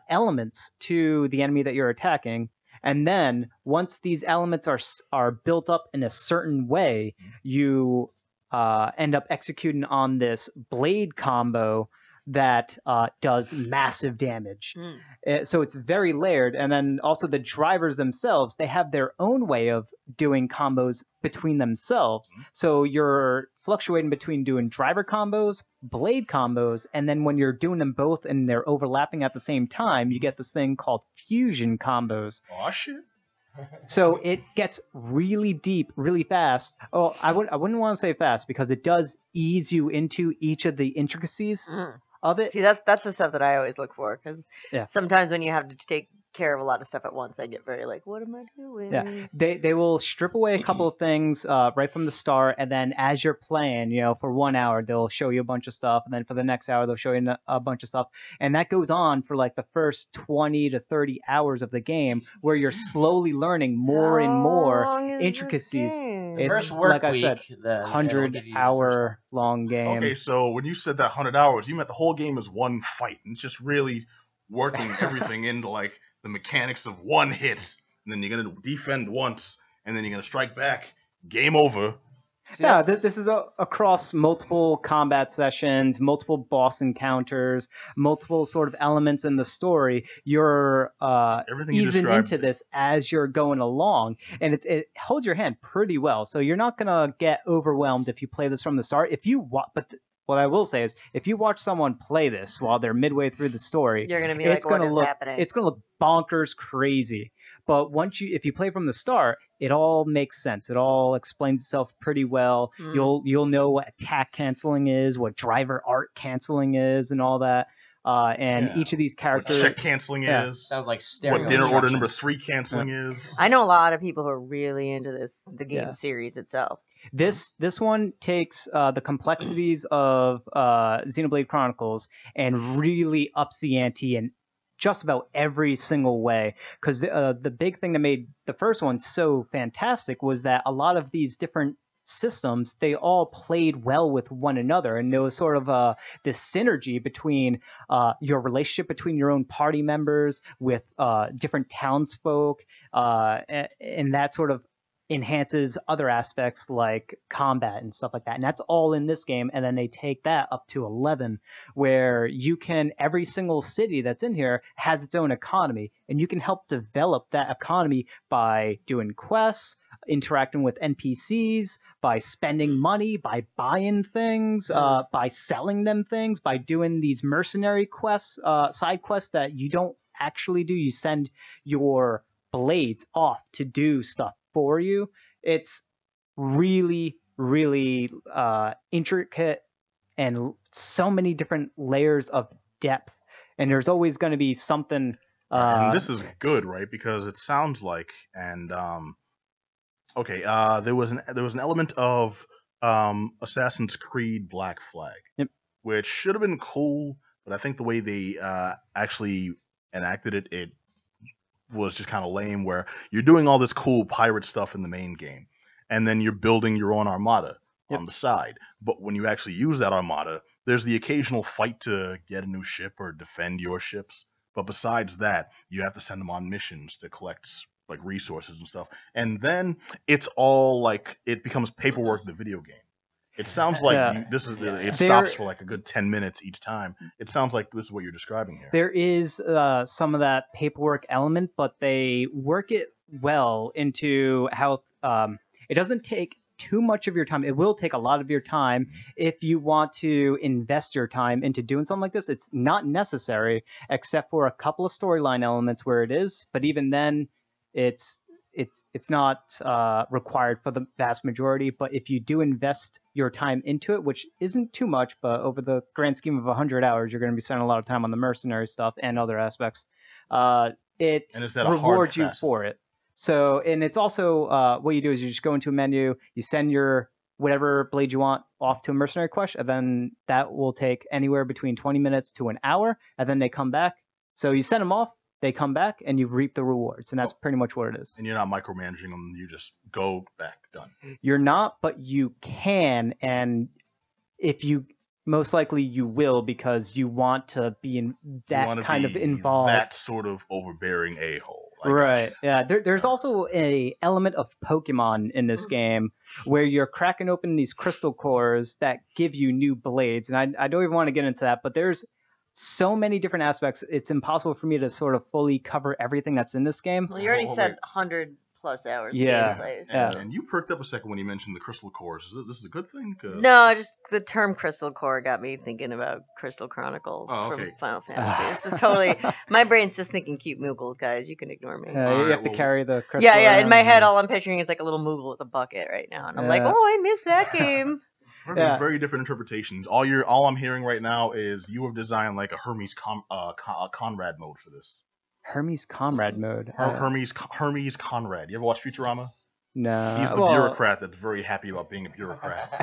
elements to the enemy that you're attacking. And then once these elements are built up in a certain way, you end up executing on this blade combo that does massive damage. So it's very layered. And then also the drivers themselves, they have their own way of doing combos between themselves. So you're fluctuating between doing driver combos, blade combos, and then when you're doing them both and they're overlapping at the same time, you get this thing called fusion combos. Oh, shit. So it gets really deep, really fast. Oh, I wouldn't want to say fast because it does ease you into each of the intricacies of it. See, that's the stuff that I always look for, because Yeah. sometimes when you have to take care of a lot of stuff at once, I get very like, what am I doing? Yeah, they will strip away a couple of things right from the start, and then as you're playing, for 1 hour they'll show you a bunch of stuff, and then for the next hour they'll show you a bunch of stuff, and that goes on for like the first 20 to 30 hours of the game, where you're slowly learning more and How more long is this intricacies. game? It's First work like I week, said, then 100-hour long game. Okay, so when you said that 100 hours, you meant the whole game is one fight. And it's just really working everything into like the mechanics of one hit. And then you're going to defend once, and then you're going to strike back. Game over. Yeah, this is across multiple combat sessions, multiple boss encounters, multiple sort of elements in the story. You're easing into this as you're going along, and it holds your hand pretty well. So you're not gonna get overwhelmed if you play this from the start. What I will say is, if you watch someone play this while they're midway through the story, you're gonna be like, "What is happening?" It's gonna look bonkers crazy. But if you play from the start, it all makes sense. It all explains itself pretty well. You'll know what attack canceling is, what driver art canceling is, and all that. Each of these characters, what check canceling is. Sounds like stereo. What dinner order number 3 canceling is. I know a lot of people who are really into the game series itself. This one takes the complexities of Xenoblade Chronicles and really ups the ante in just about every single way. Because the big thing that made the first one so fantastic was that a lot of these different systems, they all played well with one another, and there was sort of this synergy between your relationship between your own party members with different townsfolk, and that sort of enhances other aspects like combat and stuff like that. And that's all in this game. And then they take that up to 11, where every single city that's in here has its own economy, and you can help develop that economy by doing quests, interacting with NPCs, by spending money, by buying things, by selling them things, by doing these mercenary quests, side quests that you don't actually do. You send your blades off to do stuff for you. It's really, really intricate and so many different layers of depth. And there's always going to be something. And this is good, right? Because it sounds like, and there was an element of Assassin's Creed Black Flag, which should have been cool, but I think the way they actually enacted it was just kind of lame, where you're doing all this cool pirate stuff in the main game, and then you're building your own armada on the side. But when you actually use that armada, there's the occasional fight to get a new ship or defend your ships. But besides that, you have to send them on missions to collect like resources and stuff. And then it's all like, it becomes paperwork in the video game. It sounds like it stops for like a good 10 minutes each time. It sounds like this is what you're describing here. There is some of that paperwork element, but they work it well into how it doesn't take too much of your time. It will take a lot of your time if you want to invest your time into doing something like this. It's not necessary, except for a couple of storyline elements where it is. But even then, it's not required for the vast majority. But if you do invest your time into it, which isn't too much, but over the grand scheme of 100 hours, you're going to be spending a lot of time on the mercenary stuff and other aspects. It rewards you for it. So, and it's also what you do is you just go into a menu, you send your whatever blade you want off to a mercenary quest, and then that will take anywhere between 20 minutes to an hour, and then they come back. So you send them off, they come back, and you've reaped the rewards, and that's pretty much what it is. And you're not micromanaging them, you just go back, done. You're not, but you can, and if you, most likely you will, because you want to be in that kind of involved. That sort of overbearing a-hole. Right. Yeah. There's also a element of Pokemon in this game where you're cracking open these crystal cores that give you new blades. And I don't even want to get into that, but there's so many different aspects. It's impossible for me to sort of fully cover everything that's in this game. Well, you already said 100+ hours of gameplay. So. And you perked up a second when you mentioned the crystal cores. This is a good thing? No, just the term crystal core got me thinking about Crystal Chronicles from Final Fantasy. This is totally, my brain's just thinking cute Moogles, guys. You can ignore me. You have to carry the crystal. Yeah. In my head, all I'm picturing is like a little Moogle with a bucket right now, and I'm like, oh, I missed that game. Very different interpretations. All I'm hearing right now is you have designed like a Hermes Conrad mode for this. Hermes Conrad mode. Hermes Conrad. You ever watch Futurama? No. He's the bureaucrat that's very happy about being a bureaucrat.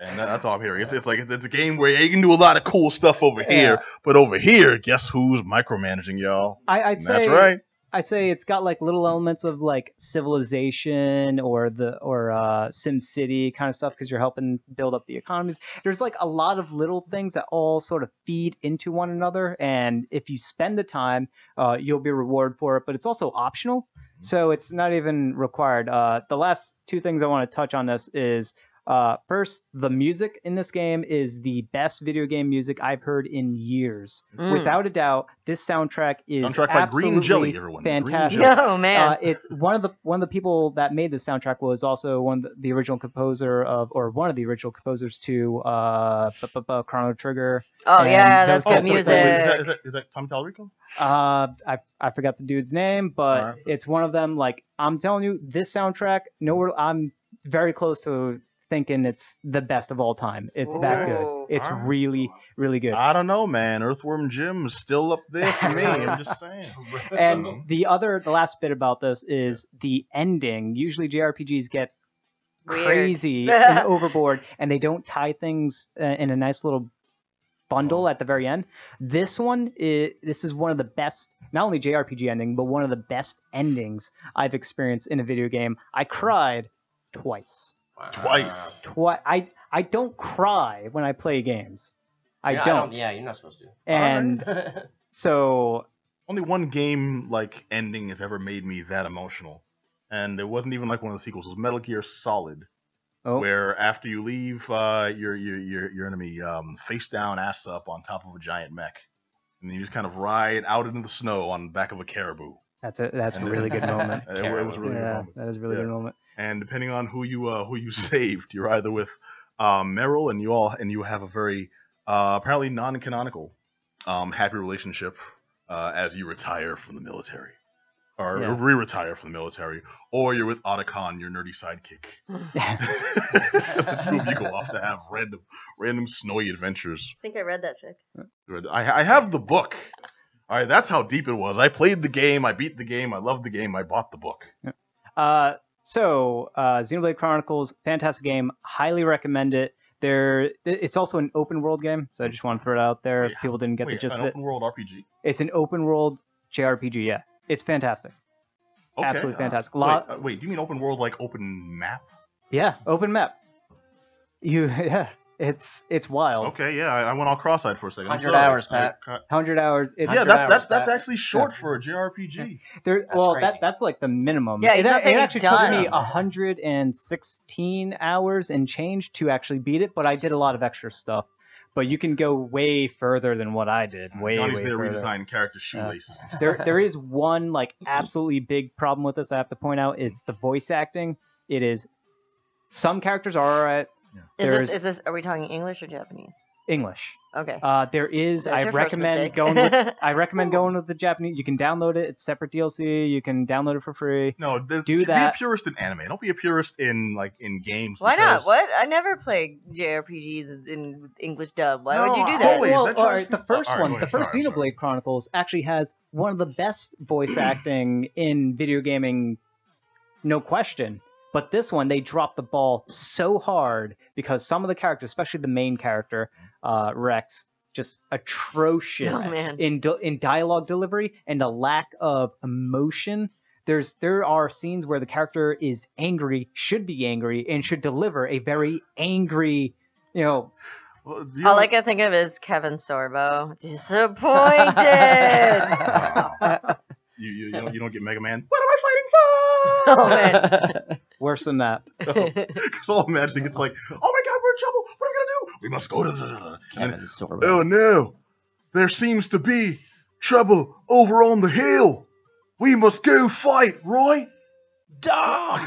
And that's all I'm hearing. It's like it's a game where you can do a lot of cool stuff over here, but over here, guess who's micromanaging y'all? I'd say, that's right. I'd say it's got like little elements of like Civilization or Sim City kind of stuff, because you're helping build up the economies. There's like a lot of little things that all sort of feed into one another, and if you spend the time, you'll be rewarded for it. But it's also optional. So it's not even required. The last two things I want to touch on this is first, the music in this game is the best video game music I've heard in years. Without a doubt, this soundtrack is like Green Jelly, everyone. fantastic. Green Jelly. Oh man. It's one of the people that made this soundtrack was also one of the original composer of, or one of the original composers to Chrono Trigger. Oh yeah, and that's good music. Is that Tom Talarico? I forgot the dude's name, but it's one of them. Like, I'm telling you, this soundtrack, I'm very close to thinking it's the best of all time. It's that good. It's really, really good. I don't know, man. Earthworm Jim is still up there for me. I'm just saying. And the last bit about this is the ending. Usually JRPGs get crazy and overboard, and they don't tie things in a nice little bundle at the very end. This is one of the best, not only JRPG ending, but one of the best endings I've experienced in a video game. I cried twice. Twice. I don't cry when I play games. I don't. Yeah, you're not supposed to. And so only one game like ending has ever made me that emotional, and it wasn't even like one of the sequels. It was Metal Gear Solid, where after you leave your enemy face down, ass up on top of a giant mech, and then you just kind of ride out into the snow on the back of a caribou. That's a really good moment. It was a really good moment. That is a really good moment. And depending on who you saved, you're either with Meryl, and you have a very apparently non-canonical happy relationship as you retire from the military, or re-retire from the military, or you're with Otacon, your nerdy sidekick. The two of you go off to have random snowy adventures. I think I read that fic. I have the book. All right, that's how deep it was. I played the game, I beat the game, I loved the game, I bought the book. So Xenoblade Chronicles, fantastic game. Highly recommend it. It's also an open world game, so I just want to throw it out there if people didn't get the gist of it. An open world RPG? It's an open world JRPG, yeah. It's fantastic. Okay. Absolutely fantastic. Wait, do you mean open world like open map? Yeah, open map. It's wild. Okay, yeah, I went all cross-eyed for a second. 100 hours, Pat. 100 hours. That's actually short for a JRPG. That's like the minimum. Yeah, it actually took me 100 116 hours and change to actually beat it, but I did a lot of extra stuff. But you can go way further than what I did. Johnny's there redesigning character shoelaces. There is one like absolutely big problem with this I have to point out. It's the voice acting. It is, some characters are alright. Yeah. Is this? Are we talking English or Japanese? English. Okay. There is. I recommend going with the Japanese. You can download it. It's separate DLC. You can download it for free. No, be a purist in anime. Don't be a purist in games. Why not? What? I never played JRPGs in English dub. Why would you do that? The first Xenoblade Chronicles actually has one of the best voice acting in video gaming, no question. But this one, they dropped the ball so hard because some of the characters, especially the main character, Rex, just atrocious in dialogue delivery and a lack of emotion. There are scenes where the character is angry, should be angry, and should deliver a very angry, All I can think of is Kevin Sorbo. Disappointed! You don't get Mega Man. What am I fighting for? Oh, man. Worse than that. Because all I'm imagining, it's like, oh my god, we're in trouble. What are we going to do? We must go to the... Kevin Sorbo. Oh no, there seems to be trouble over on the hill. We must go fight, right? Dog!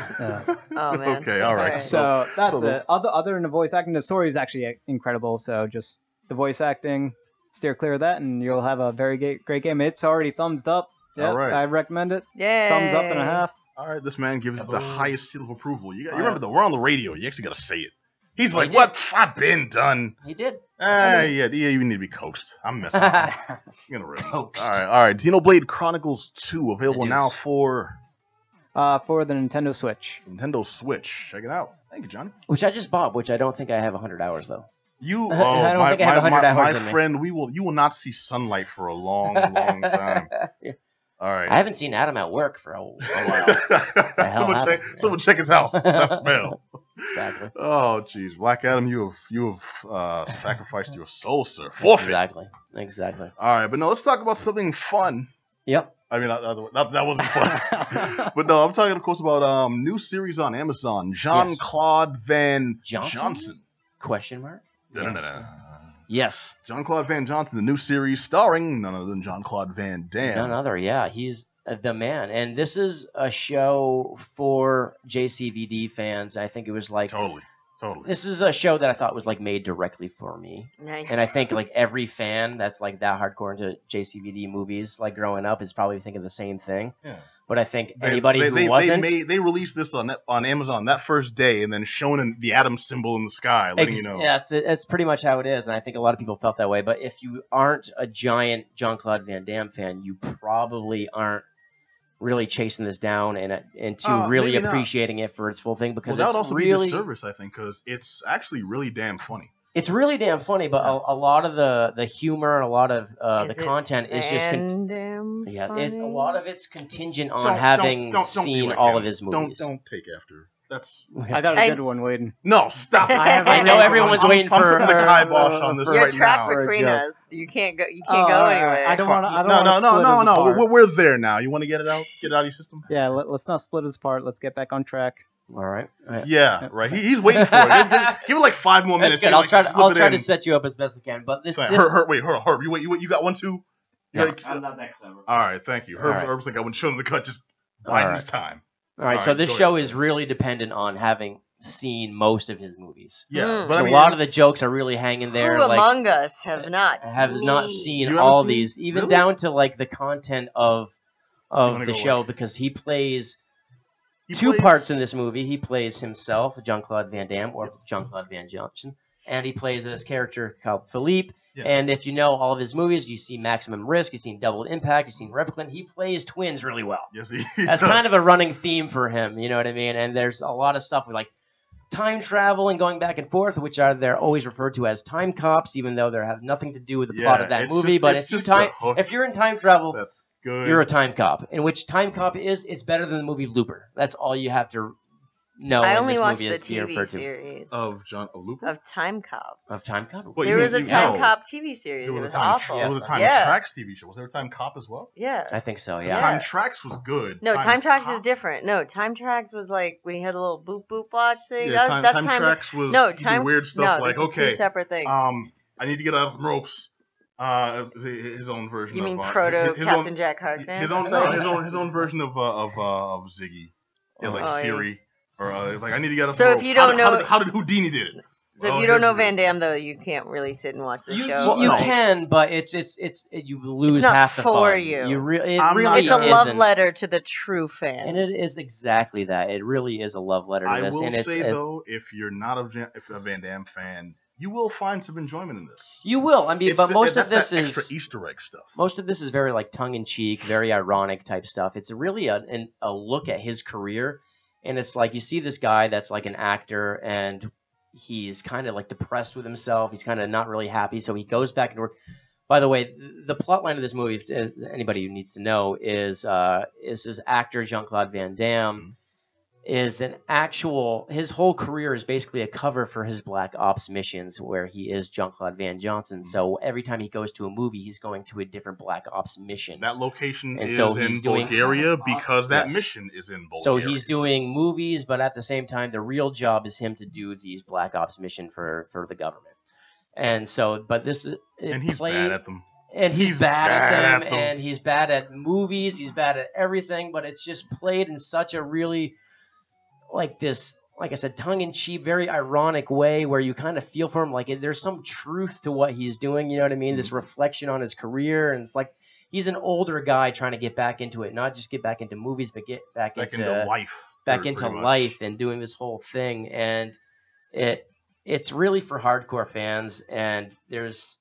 Oh, man. Okay, all right. So that's it. Other than the voice acting, the story is actually incredible. So just the voice acting, steer clear of that, and you'll have a very great game. It's already thumbs up. Yep, all right. I recommend it. Yay. Thumbs up and a half. All right, this man gives it the highest seal of approval. You remember though, we're on the radio. You actually got to say it. He's like, "What? I've been done." He did. Yeah, you need to be coaxed. I'm messing with you. Gonna coaxed. All right. Xenoblade Chronicles 2 available now for the Nintendo Switch. Nintendo Switch. Check it out. Thank you, Johnny. Which I just bought. Which I don't think I have 100 hours though. I don't think I have 100 hours. My friend, you will not see sunlight for a long, long time. All right. I haven't seen Adam at work for a while. Someone check his house. That smell. Exactly. Oh, jeez, Black Adam, you have sacrificed your soul, sir. Forfeit. Exactly. All right, but no, let's talk about something fun. Yep. I mean, that wasn't fun. But no, I'm talking, of course, about new series on Amazon. Jean-Claude Van Johnson? Question mark? Da-da-da-da. Yes. Jean-Claude Van Johnson, the new series starring none other than Jean-Claude Van Damme. None other, yeah. He's the man. And this is a show for JCVD fans. I think it was like... Totally. This is a show that I thought was like made directly for me. Nice. And I think like every fan that's like that hardcore into JCVD movies, like growing up, is probably thinking the same thing. Yeah. But I think anybody who wasn't... They released this on Amazon that first day and then shown the atom symbol in the sky, letting you know. Yeah, it's pretty much how it is, and I think a lot of people felt that way. But if you aren't a giant Jean-Claude Van Damme fan, you probably aren't really chasing this down and really appreciating it for its full thing, because that would it's also really be the service, I think, because it's actually really damn funny. It's really damn funny, but a lot of the humor and a lot of the content is just it's a lot of it's contingent on having seen all of his movies. Don't take after. That's I got a good one waiting. No, stop. I know everyone's waiting for the kibosh on this You're right trapped now. between us. You can't go. You can't go anywhere. I don't want. No. We're there now. You want to get it out? Get it out of your system? Yeah. Let's not split us apart. Let's get back on track. All right. Yeah, right. He's waiting for it. Give it like 5 more minutes. I'll try to set you up as best I can. But this. Herb, you got one too? Yeah. I'm not that clever. All right, thank you. Herb's like, I wouldn't show him the cut, just biding his time. All right, so this show is really dependent on having seen most of his movies. Yeah, but so a lot of the jokes are really hanging there. Who among us have not seen all these, even down to like the content of the show, because he plays two parts in this movie. He plays himself, Jean-Claude Van Damme, or Jean-Claude Van Johnson, and he plays this character called Philippe. Yeah. And if you know all of his movies, you've seen Maximum Risk, you've seen Double Impact, you've seen Replicant. He plays twins really well. Yes, That's kind of a running theme for him, you know what I mean? And there's a lot of stuff with like time travel and going back and forth, which they're always referred to as time cops, even though they have nothing to do with the plot of that movie. But if you're in time travel, that's good. You're a time cop. And which time cop is, it's better than the movie Looper. That's all you have to know. I only watched the TV series of Looper? Of Time Cop. Of Time Cop? There was a Time Cop TV series. It was awful. There was a Time Tracks TV show. Was there a Time Cop as well? Yeah. I think so, yeah. Time Tracks was good. No, Time Tracks is different. No, Time Tracks was like when you had a little boop boop watch thing. Yeah, Time Tracks was weird stuff like, okay, two separate things. I need to get out of some ropes. His own version. You mean proto Captain Jack Harkness? His own version of Ziggy. Yeah, like Siri. Or like I need to get up. So if you don't know, how did Houdini did it? So if you don't know Van Damme, though, you can't really sit and watch the show. You can, but it's you lose half the fun. For you. It's a love letter to the true fan. And it is exactly that. It really is a love letter to this. I will say though, if you're not a Van Damme fan, you will find some enjoyment in this. You will. I mean, but most of this is extra Easter egg stuff. Most of this is very like tongue in cheek, very ironic type stuff. It's really a look at his career. And it's like you see this guy that's like an actor, and he's kind of like depressed with himself. He's kind of not really happy, so he goes back into work. By the way, the plot line of this movie, if anybody who needs to know, is this actor Jean-Claude Van Damme is his whole career is basically a cover for his Black Ops missions, where he is Jean-Claude Van Johnson. So every time he goes to a movie, he's going to a different Black Ops mission. That location is in Bulgaria because that mission is in Bulgaria. So he's doing movies, but at the same time, the real job is him to do these Black Ops mission for the government. And so, but this is... And he's bad at them. And he's bad at them, and he's bad at movies, he's bad at everything, but it's just played in such a really... like this, like I said, tongue-in-cheek, very ironic way where you kind of feel for him. Like there's some truth to what he's doing, you know what I mean? This reflection on his career, and it's like he's an older guy trying to get back into it, not just get back into movies, but get back into life, and doing this whole thing. And it's really for hardcore fans, and there's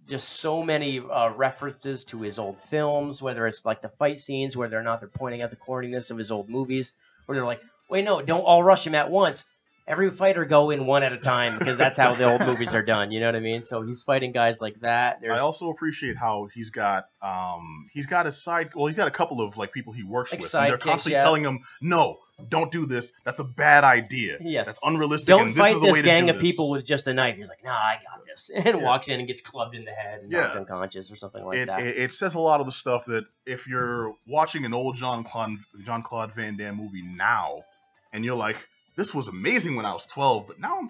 just so many references to his old films, whether it's like the fight scenes, whether or not they're pointing out the corniness of his old movies, where they're like, wait, no, don't all rush him at once. every fighter go in one at a time because that's how the old movies are done. You know what I mean? So he's fighting guys like that. I also appreciate how he's got a side. Well, he's got a couple of like people he works Like with, and they're sidekicks, constantly yeah. telling him, "No, don't do this. That's a bad idea. Yes. That's unrealistic. Don't and fight this is the this way gang to of do this." people with just a knife. He's like, nah, I got this. And walks in and gets clubbed in the head and knocked unconscious or something like that. It says a lot of the stuff that if you're watching an old Jean-Claude Van Damme movie now, and you're like, this was amazing when I was 12, but now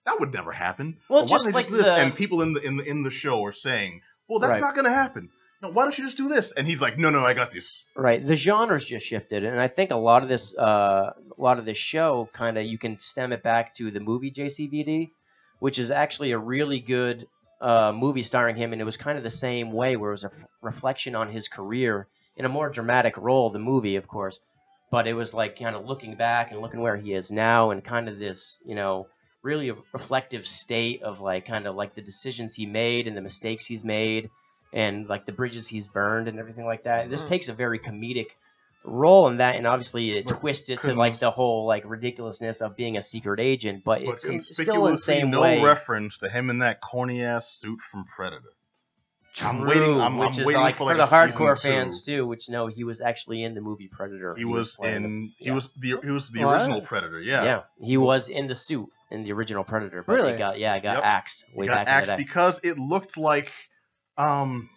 that would never happen. Well, why just don't they like just do this? the- And people in the show are saying, well, that's Right. not going to happen. No, why don't you just do this? And he's like, no, I got this. Right. The genre's just shifted, and I think a lot of this show kind of you can stem it back to the movie JCVD, which is actually a really good movie starring him, and it was kind of the same way where it was a reflection on his career in a more dramatic role. The movie, of course, but it was like kind of looking back and looking where he is now, and kind of this, really a reflective state of like kind of like the decisions he made and the mistakes he's made, and like the bridges he's burned and everything like that. This takes a very comedic role in that, and obviously it twists it to like the whole like ridiculousness of being a secret agent, but it's still in the same no way. reference to him in that corny ass suit from Predator. I'm True, waiting. I'm which is waiting like for like the a hardcore season fans 2. too, which know he was actually in the movie Predator. He was the What? original Predator. Yeah, he was in the suit in the original Predator, but Really? it got Yep. axed way He got back in axed the day. because it looked like, damn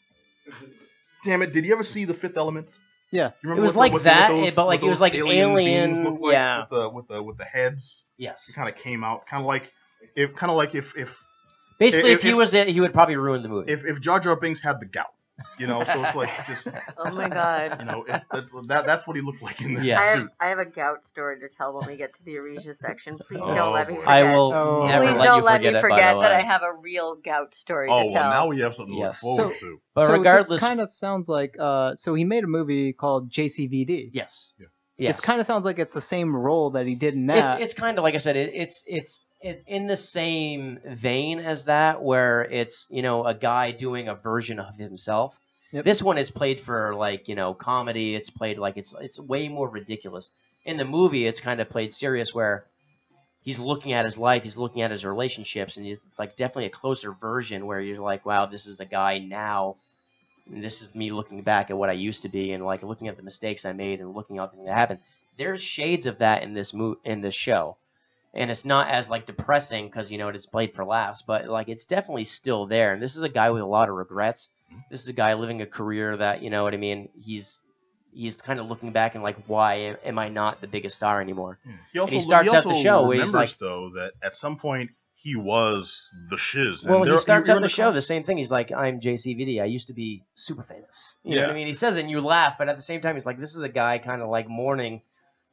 it! Did you ever see The Fifth Element? Yeah. You remember It was what like what that, those- but like what it was those like alien beings alien, looked like yeah. with the heads. Yes. It kind of came out, kind of like if Basically, if- if he was it, he would probably ruin the movie. if Jar Jar Binks had the gout, so it's like just Oh my god. that's what he looked like in that Yeah. suit. I have a gout story to tell when we get to the Arisia section. Please Oh, don't let me boy. forget. I will Oh. never Please let don't you let me forget it, by forget the that way. I have a real gout story Oh to well, tell. now we have something to look Yes. forward to. But so regardless, this kind of sounds like so he made a movie called JCVD. yes, Yeah. yes. It kind of sounds like it's the same role that he did in that. It's kind of like I said. It's in the same vein as that, where it's a guy doing a version of himself. Yep. This one is played for like comedy. It's played like it's way more ridiculous. In the movie, it's kind of played serious, where he's looking at his life, he's looking at his relationships, and it's like definitely a closer version where you're like, wow, this is a guy now. And this is me looking back at what I used to be, and like looking at the mistakes I made, and looking at everything that happened. There's shades of that in this show, and it's not as like depressing because it's played for laughs, but like it's definitely still there. And this is a guy with a lot of regrets. This is a guy living a career that he's kind of looking back and like, why am I not the biggest star anymore? He starts out the show where he's remembers, like- though, that at some point he was the shiz. Well, And he starts you out the show remember- the same thing. He's like, I'm JCVD. I used to be super famous. You know Yeah. what I mean? He says it and you laugh, but at the same time, he's like, this is a guy kind of like mourning,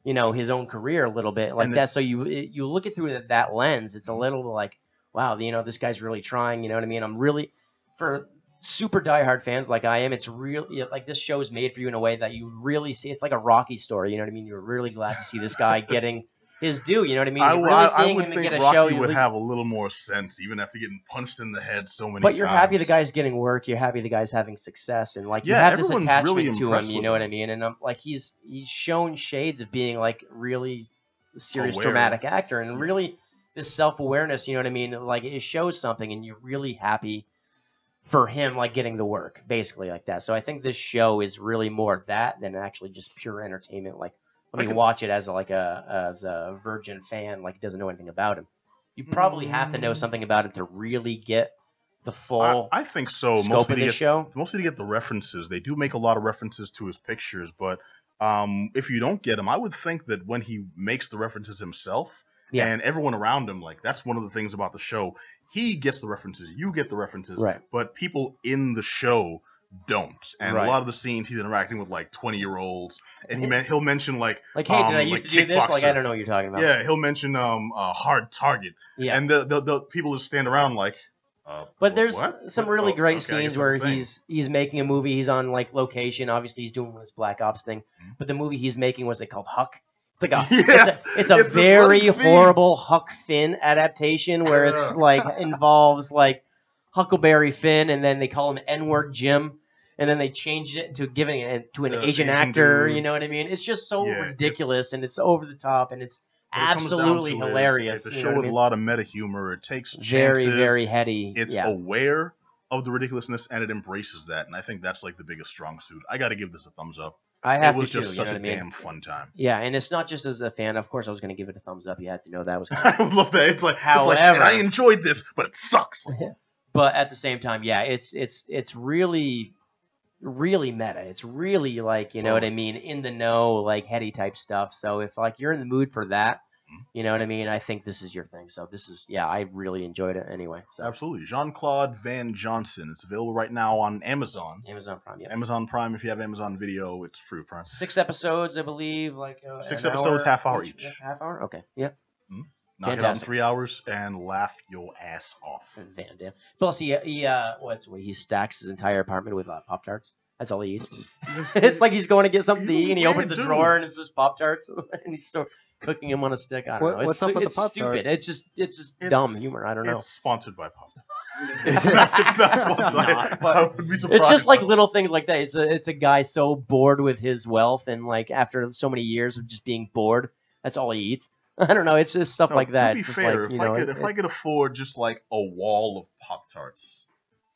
his own career a little bit like And that. So you look it through that lens. It's a little like, wow, this guy's really trying. You know what I mean? I'm really, for super diehard fans like I am, it's really like this show is made for you in a way that you really see. It's like a Rocky story. You know what I mean? You're really glad to see this guy getting his due. You know what I mean? You're really I seeing would him think get a Rocky show. you would really- have a little more sense, even after getting punched in the head so many times. But you're happy the guy's getting work. You're happy the guy's having success, and like you Yeah, have this everyone's attachment really to him. impressed You with know what him. I mean? And like he's shown shades of being like really serious, Aware. dramatic actor, and really this self-awareness. You know what I mean? Like it shows something, and you're really happy for him, like getting the work, basically like that. So I think this show is really more that than actually just pure entertainment. Like let me watch it as a virgin fan, like doesn't know anything about him. You probably have to know something about him to really get the full I think so. scope of this show. Mostly to get the references. They do make a lot of references to his pictures, but if you don't get them, I would think that when he makes the references himself, Yeah. and everyone around him, like that's one of the things about the show. He gets the references, you get the references, Right. but people in the show don't. And Right. a lot of the scenes he's interacting with like 20-year-olds, and he'll mention like Like, hey, did I used to do this? Like, I kickboxer. don't know what you're talking about. Yeah, he'll mention a hard target, Yeah. and the people just stand around like. But there's what? some really Oh, great okay, I scenes guess where that's the thing. he's making a movie. He's on like location. Obviously, he's doing this Black Ops thing. Mm-hmm. But the movie he's making was called Huck. It's like Yes, it's a it's the very funny thing. horrible Huck Finn adaptation where it's like involves like Huckleberry Finn, and then they call him N-word Jim, and then they changed it to giving it to an Asian Asian actor. dude. You know what I mean? It's just so Yeah, ridiculous, it's- and it's over the top, and it's absolutely hilarious. It's a show with a lot of meta humor. It takes very, chances. very heady. It's aware of the ridiculousness, and it embraces that. And I think that's like the biggest strong suit. I got to give this a thumbs up. I have it was to just too, such you know a what I mean? damn fun time. Yeah, and it's not just as a fan. Of course, I was going to give it a thumbs up. You had to know that was. I would love that. It's like, However, and I enjoyed this, but it sucks. But at the same time, yeah, it's really, really meta. It's really like, you know what I mean, in the know, like heady type stuff. So if like you're in the mood for that, you know what I mean, I think this is your thing. So this is, I really enjoyed it anyway. So. Absolutely. Jean-Claude Van Johnson. It's available right now on Amazon. Amazon Prime, yeah. Amazon Prime. If you have Amazon Video, it's free Prime. 6 episodes, I believe. Like 6 episodes, half hour each. Half hour? Okay, yeah. Knock it out in 3 hours and laugh your ass off. Van Damme. Plus, he stacks his entire apartment with Pop-Tarts. That's all he eats. It's like he's going to get something to eat, and he opens a drawer, and it's just Pop-Tarts, and he's cooking them on a stick. I don't know. What's up with the Pop-Tarts? Stupid. It's just dumb humor. I don't know. It's sponsored by Pop-Tarts. It's not sponsored by. I would be surprised. It's just like little things like that. It's a guy so bored with his wealth, and like after so many years of just being bored, that's all he eats. I don't know. It's just stuff like that. To be fair, if I could afford just like a wall of Pop-Tarts,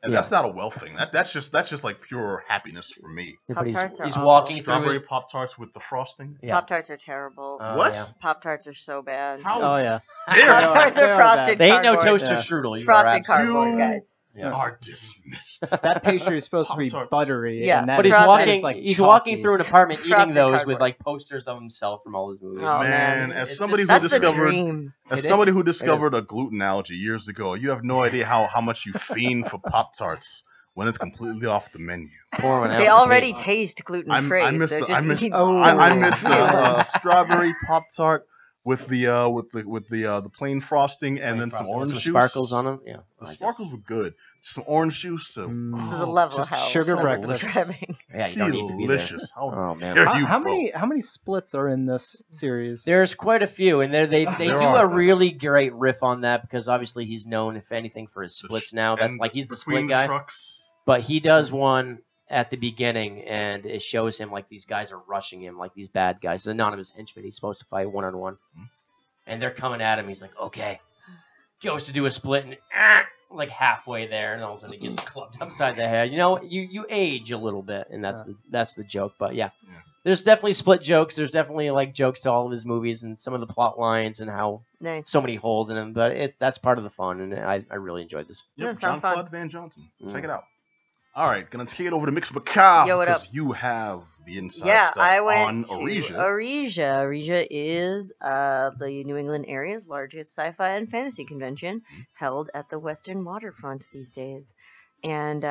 and that's not a wealth thing. That's just like pure happiness for me. Pop-Tarts are he's awful. walking Strawberry through. Pop-Tarts with the frosting. Yeah. Pop-Tarts are terrible. What? Yeah. Pop-Tarts are so bad. How Oh yeah. dare Pop-Tarts are frosted They ain't no cardboard. toaster strudel. It's You frosted are absolutely- cardboard, guys. you are dismissed? That pastry is supposed to be Pop-Tarts. buttery. Yeah, and that But he's Frosted. walking. is, like, He's chalky. walking through an apartment eating Frosted those cardboard. with like posters of himself from all his movies. Oh, man. As It's somebody just- who That's the discovered dream. As It somebody is. who discovered a gluten allergy years ago, you have no idea how much you fiend for Pop-Tarts when it's completely off the menu. Pour one out They and already eat. taste gluten-free. I miss so the- just I miss- eat I miss some. strawberry Pop-Tart with the plain frosting and then some orange Some juice. sparkles on them. Yeah, The sparkles were good. Some orange juice. This is a level of just hell. sugar so breakfast. describing. Yeah, you don't need to be there. delicious. How Oh man. dare How, you how both. many splits are in this series? There's quite a few, and they There do are. a really great riff on that because obviously he's known, if anything, for his splits now. That's And like he's the between split guy. Trucks, But he does one at the beginning, and it shows him like these guys are rushing him, like these bad guys, anonymous henchmen. He's supposed to fight one-on-one, and they're coming at him. He's like, okay, goes to do a split, and like halfway there, and all of a sudden he gets clubbed upside the head. You know, you age a little bit, and that's the joke. But yeah, there's definitely split jokes. There's definitely like jokes to all of his movies and some of the plot lines and how Nice. so many holes in them. But that's part of the fun, and I really enjoyed this. Yeah, yep, sounds fun. Jean-Claude Van Johnson. Check it out. All right, gonna take it over to Mix Macabre. Yo, what up? Because you have the inside Yeah, stuff I on went to Arisia. Arisia. Arisia is the New England area's largest sci-fi and fantasy convention, held at the Western Waterfront these days. And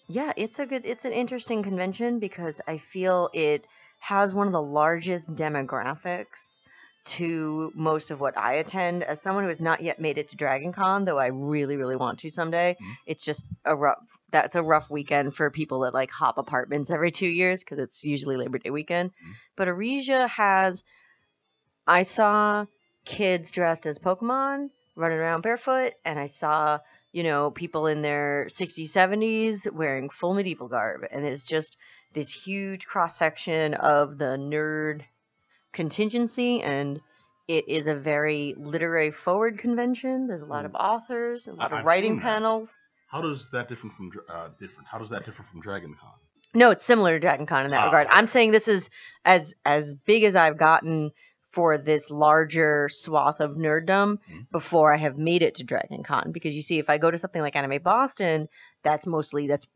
it's an interesting convention because I feel it has one of the largest demographics to most of what I attend. As someone who has not yet made it to Dragon Con, though I really, really want to someday, it's just a rough weekend for people that like hop apartments every 2 years because it's usually Labor Day weekend. But Arisia I saw kids dressed as Pokemon running around barefoot, and I saw, people in their 60s, 70s wearing full medieval garb, and it's just this huge cross-section of the nerd contingency, and it is a very literary forward convention. There's a lot of authors, a lot of I've writing seen that. panels. How does that differ from How does that differ from Dragon Con? No, it's similar to Dragon Con in that regard. I'm saying this is as big as I've gotten for this larger swath of nerddom before I have made it to Dragon Con. Because you see, if I go to something like Anime Boston, that's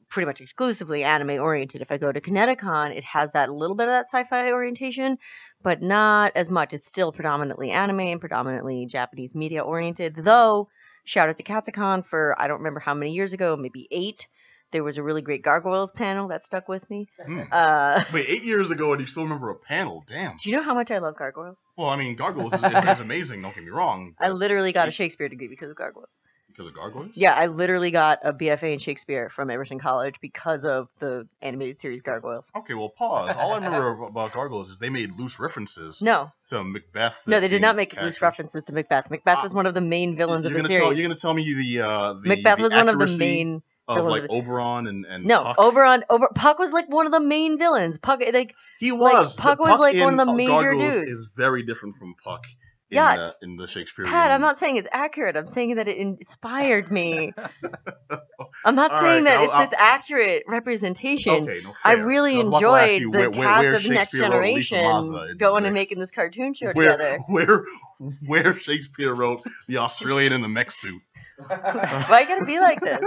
pretty much exclusively anime oriented. If I go to Kineticon, it has that little bit of that sci-fi orientation, but not as much. It's still predominantly anime and predominantly Japanese media oriented. Though, shout out to Katsukon for, I don't remember how many years ago, maybe 8. There was a really great Gargoyles panel that stuck with me. Wait, 8 years ago and you still remember a panel? Damn. Do you know how much I love Gargoyles? Well, I mean, Gargoyles is amazing, don't get me wrong. I literally got a Shakespeare degree because of Gargoyles. Because of Gargoyles? Yeah, I literally got a BFA in Shakespeare from Emerson College because of the animated series Gargoyles. Okay, well, pause. All I remember about Gargoyles is they made loose references No. to Macbeth. No, they did not make characters. loose references to Macbeth. Macbeth was one of the main villains of the series. You're going to tell me the Macbeth was one of the accuracy- main Of like Oberon and no, Puck? Puck was like one of the main villains. Puck, like he was. Puck was like one of the major Gargoyles dudes. Is very different from Puck. In the Shakespearean. Pat, I'm not saying it's accurate. I'm saying that it inspired me. I'm not saying that it's this accurate representation. Okay, no, fair. I really enjoyed the cast of Next Generation going and making this cartoon show together. Where Shakespeare wrote the Australian in the mech suit. Why gotta be like this?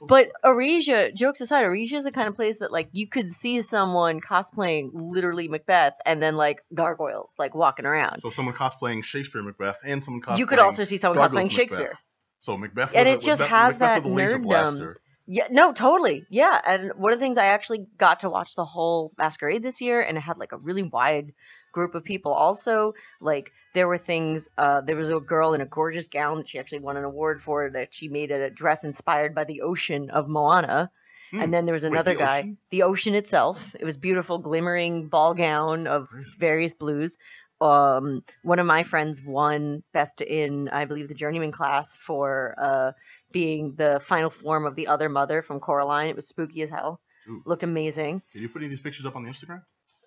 But Arisia, jokes aside, Arisia is the kind of place that like you could see someone cosplaying literally Macbeth and then like gargoyles like walking around. So someone cosplaying Shakespeare Macbeth and someone cosplaying. You could also see someone cosplaying Shakespeare. Macbeth. So Macbeth, and it just has Macbeth that laser nerddom. blaster. Yeah, no, totally. Yeah, and one of the things I actually got to watch the whole Masquerade this year, and it had like a really wide group of people. Also, like there were things. There was a girl in a gorgeous gown that she actually won an award for. That she made a dress inspired by the ocean of Moana. And then there was another guy, ocean? The ocean itself. It was beautiful, glimmering ball gown of various blues. One of my friends won best in, I believe, the journeyman class for being the final form of the other mother from Coraline. It was spooky as hell. Ooh. Looked amazing. Did you put any of these pictures up on the Instagram?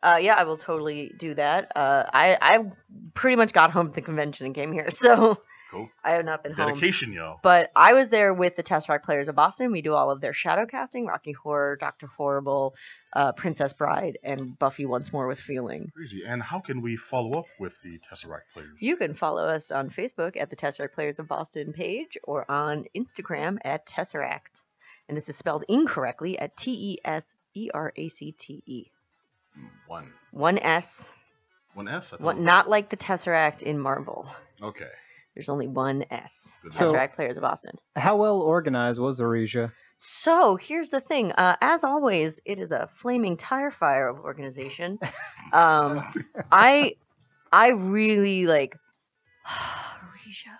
Yeah, I will totally do that. I pretty much got home at the convention and came here, so cool. I have not been Dedication, home. yo. But I was there with the Tesseract Players of Boston. We do all of their shadow casting, Rocky Horror, Dr. Horrible, Princess Bride, and Buffy Once More with Feeling. Crazy. And how can we follow up with the Tesseract Players? You can follow us on Facebook at the Tesseract Players of Boston page or on Instagram at Tesseract. And this is spelled incorrectly at Tesseracte. One S. One S? Not like the Tesseract in Marvel. Okay. There's only one S. Tesseract Players of Boston. How well organized was Arisia? So, here's the thing. As always, it is a flaming tire fire of organization. I really like Arisia.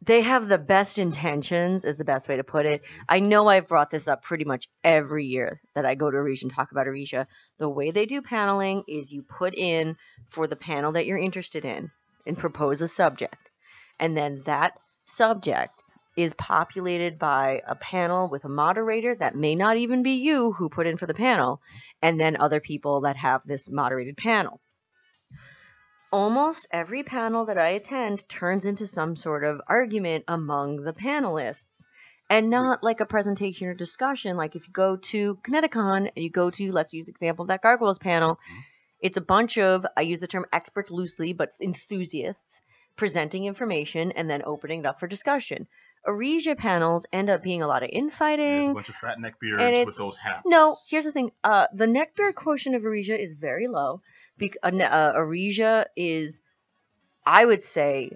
They have the best intentions, is the best way to put it. I know I've brought this up pretty much every year that I go to Arisia and talk about Arisia. The way they do paneling is you put in for the panel that you're interested in and propose a subject. And then that subject is populated by a panel with a moderator that may not even be you who put in for the panel, and then other people that have this moderated panel. Almost every panel that I attend turns into some sort of argument among the panelists, and not like a presentation or discussion. Like if you go to Kineticon and you go to, let's use example of that Gargoyles panel, it's a bunch of, I use the term experts loosely, but enthusiasts presenting information and then opening it up for discussion. Arisia panels end up being a lot of infighting. There's a bunch of fat neckbeards with those hats. No, here's the thing. The neckbeard quotient of Arisia is very low. Arisia is, I would say,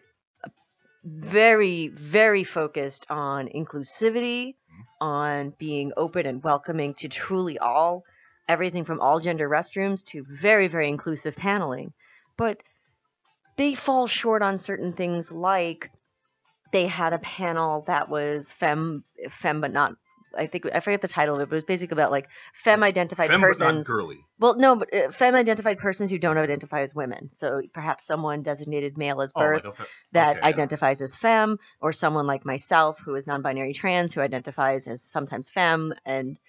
very, very focused on inclusivity, on being open and welcoming to truly all, everything from all gender restrooms to very, very inclusive paneling. But they fall short on certain things, like they had a panel that was femme but not, I forget the title of it, but it was basically about like femme-identified persons. But not girly. Well, no, but femme-identified persons who don't identify as women. So perhaps someone designated male as birth that identifies as femme, or someone like myself who is non-binary trans who identifies as sometimes femme. And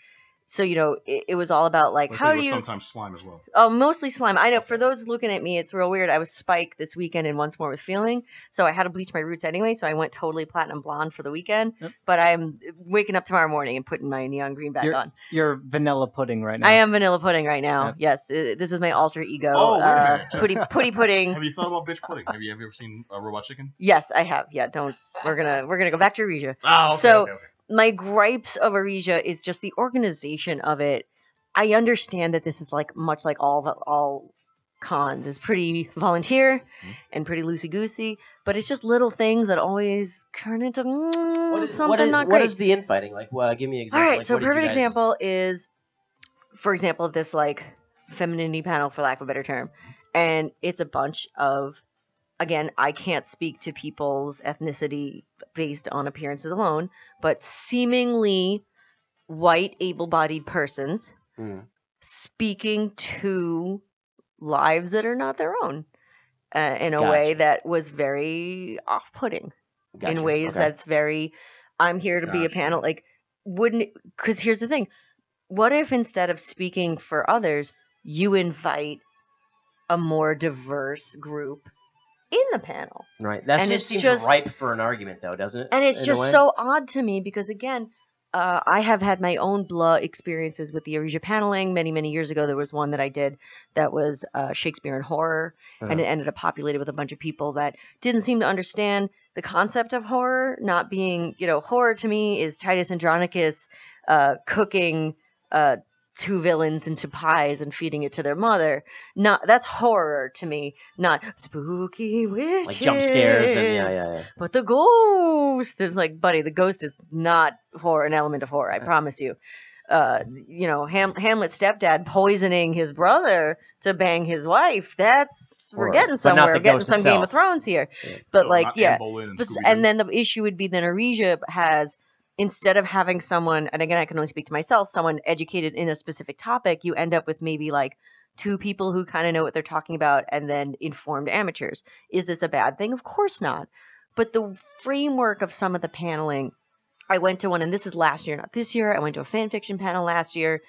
so, you know, it was all about like, how do you... sometimes slime as well. Oh, mostly slime. I know, for those looking at me, it's real weird. I was Spike this weekend in Once More with Feeling, so I had to bleach my roots anyway, so I went totally platinum blonde for the weekend. Yep. But I'm waking up tomorrow morning and putting my neon green back on. You're vanilla pudding right now. I am vanilla pudding right now. Yep. Yes, this is my alter ego. Putty pudding. Have you thought about bitch pudding? Have you ever seen Robot Chicken? Yes, I have. Yeah, don't. We're gonna go back to Arisia. Oh, okay, so, okay. My gripes of Arisia is just the organization of it. I understand that this is like much like all cons is pretty volunteer and pretty loosey-goosey, but it's just little things that always turn into something not great. What is the infighting? Like, give me an example. All right, like, so a perfect example is, for example, this like femininity panel, for lack of a better term, and it's a bunch of, again, I can't speak to people's ethnicity based on appearances alone, but seemingly white, able-bodied persons speaking to lives that are not their own in a way that was very off-putting. In ways that's very, I'm here to be a panel. Like, wouldn't, because here's the thing. What if instead of speaking for others, you invite a more diverse group in the panel? Right. That And just it's seems just- ripe for an argument, though, doesn't it? And it's In a just way? so odd to me because, again, I have had my own blood experiences with the Arisia paneling. Many, many years ago, there was one that I did that was Shakespeare and horror, and it ended up populated with a bunch of people that didn't seem to understand the concept of horror, not being, horror to me is Titus Andronicus cooking two villains into pies and feeding it to their mother. That's horror to me, not spooky witches. Like jump scares and yeah. But the ghost is like, buddy, the ghost is not an element of horror. I promise you. Hamlet's stepdad poisoning his brother to bang his wife. We're getting somewhere. We're getting some Game of Thrones here. Yeah. But So not Anne Boleyn and Scooby-Doo. and then the issue would be then Arisia has, instead of having someone, and again, I can only speak to myself, someone educated in a specific topic, you end up with maybe like two people who kind of know what they're talking about and then informed amateurs. Is this a bad thing? Of course not. But the framework of some of the paneling, I went to one, and this is last year, not this year. I went to a fan fiction panel last year.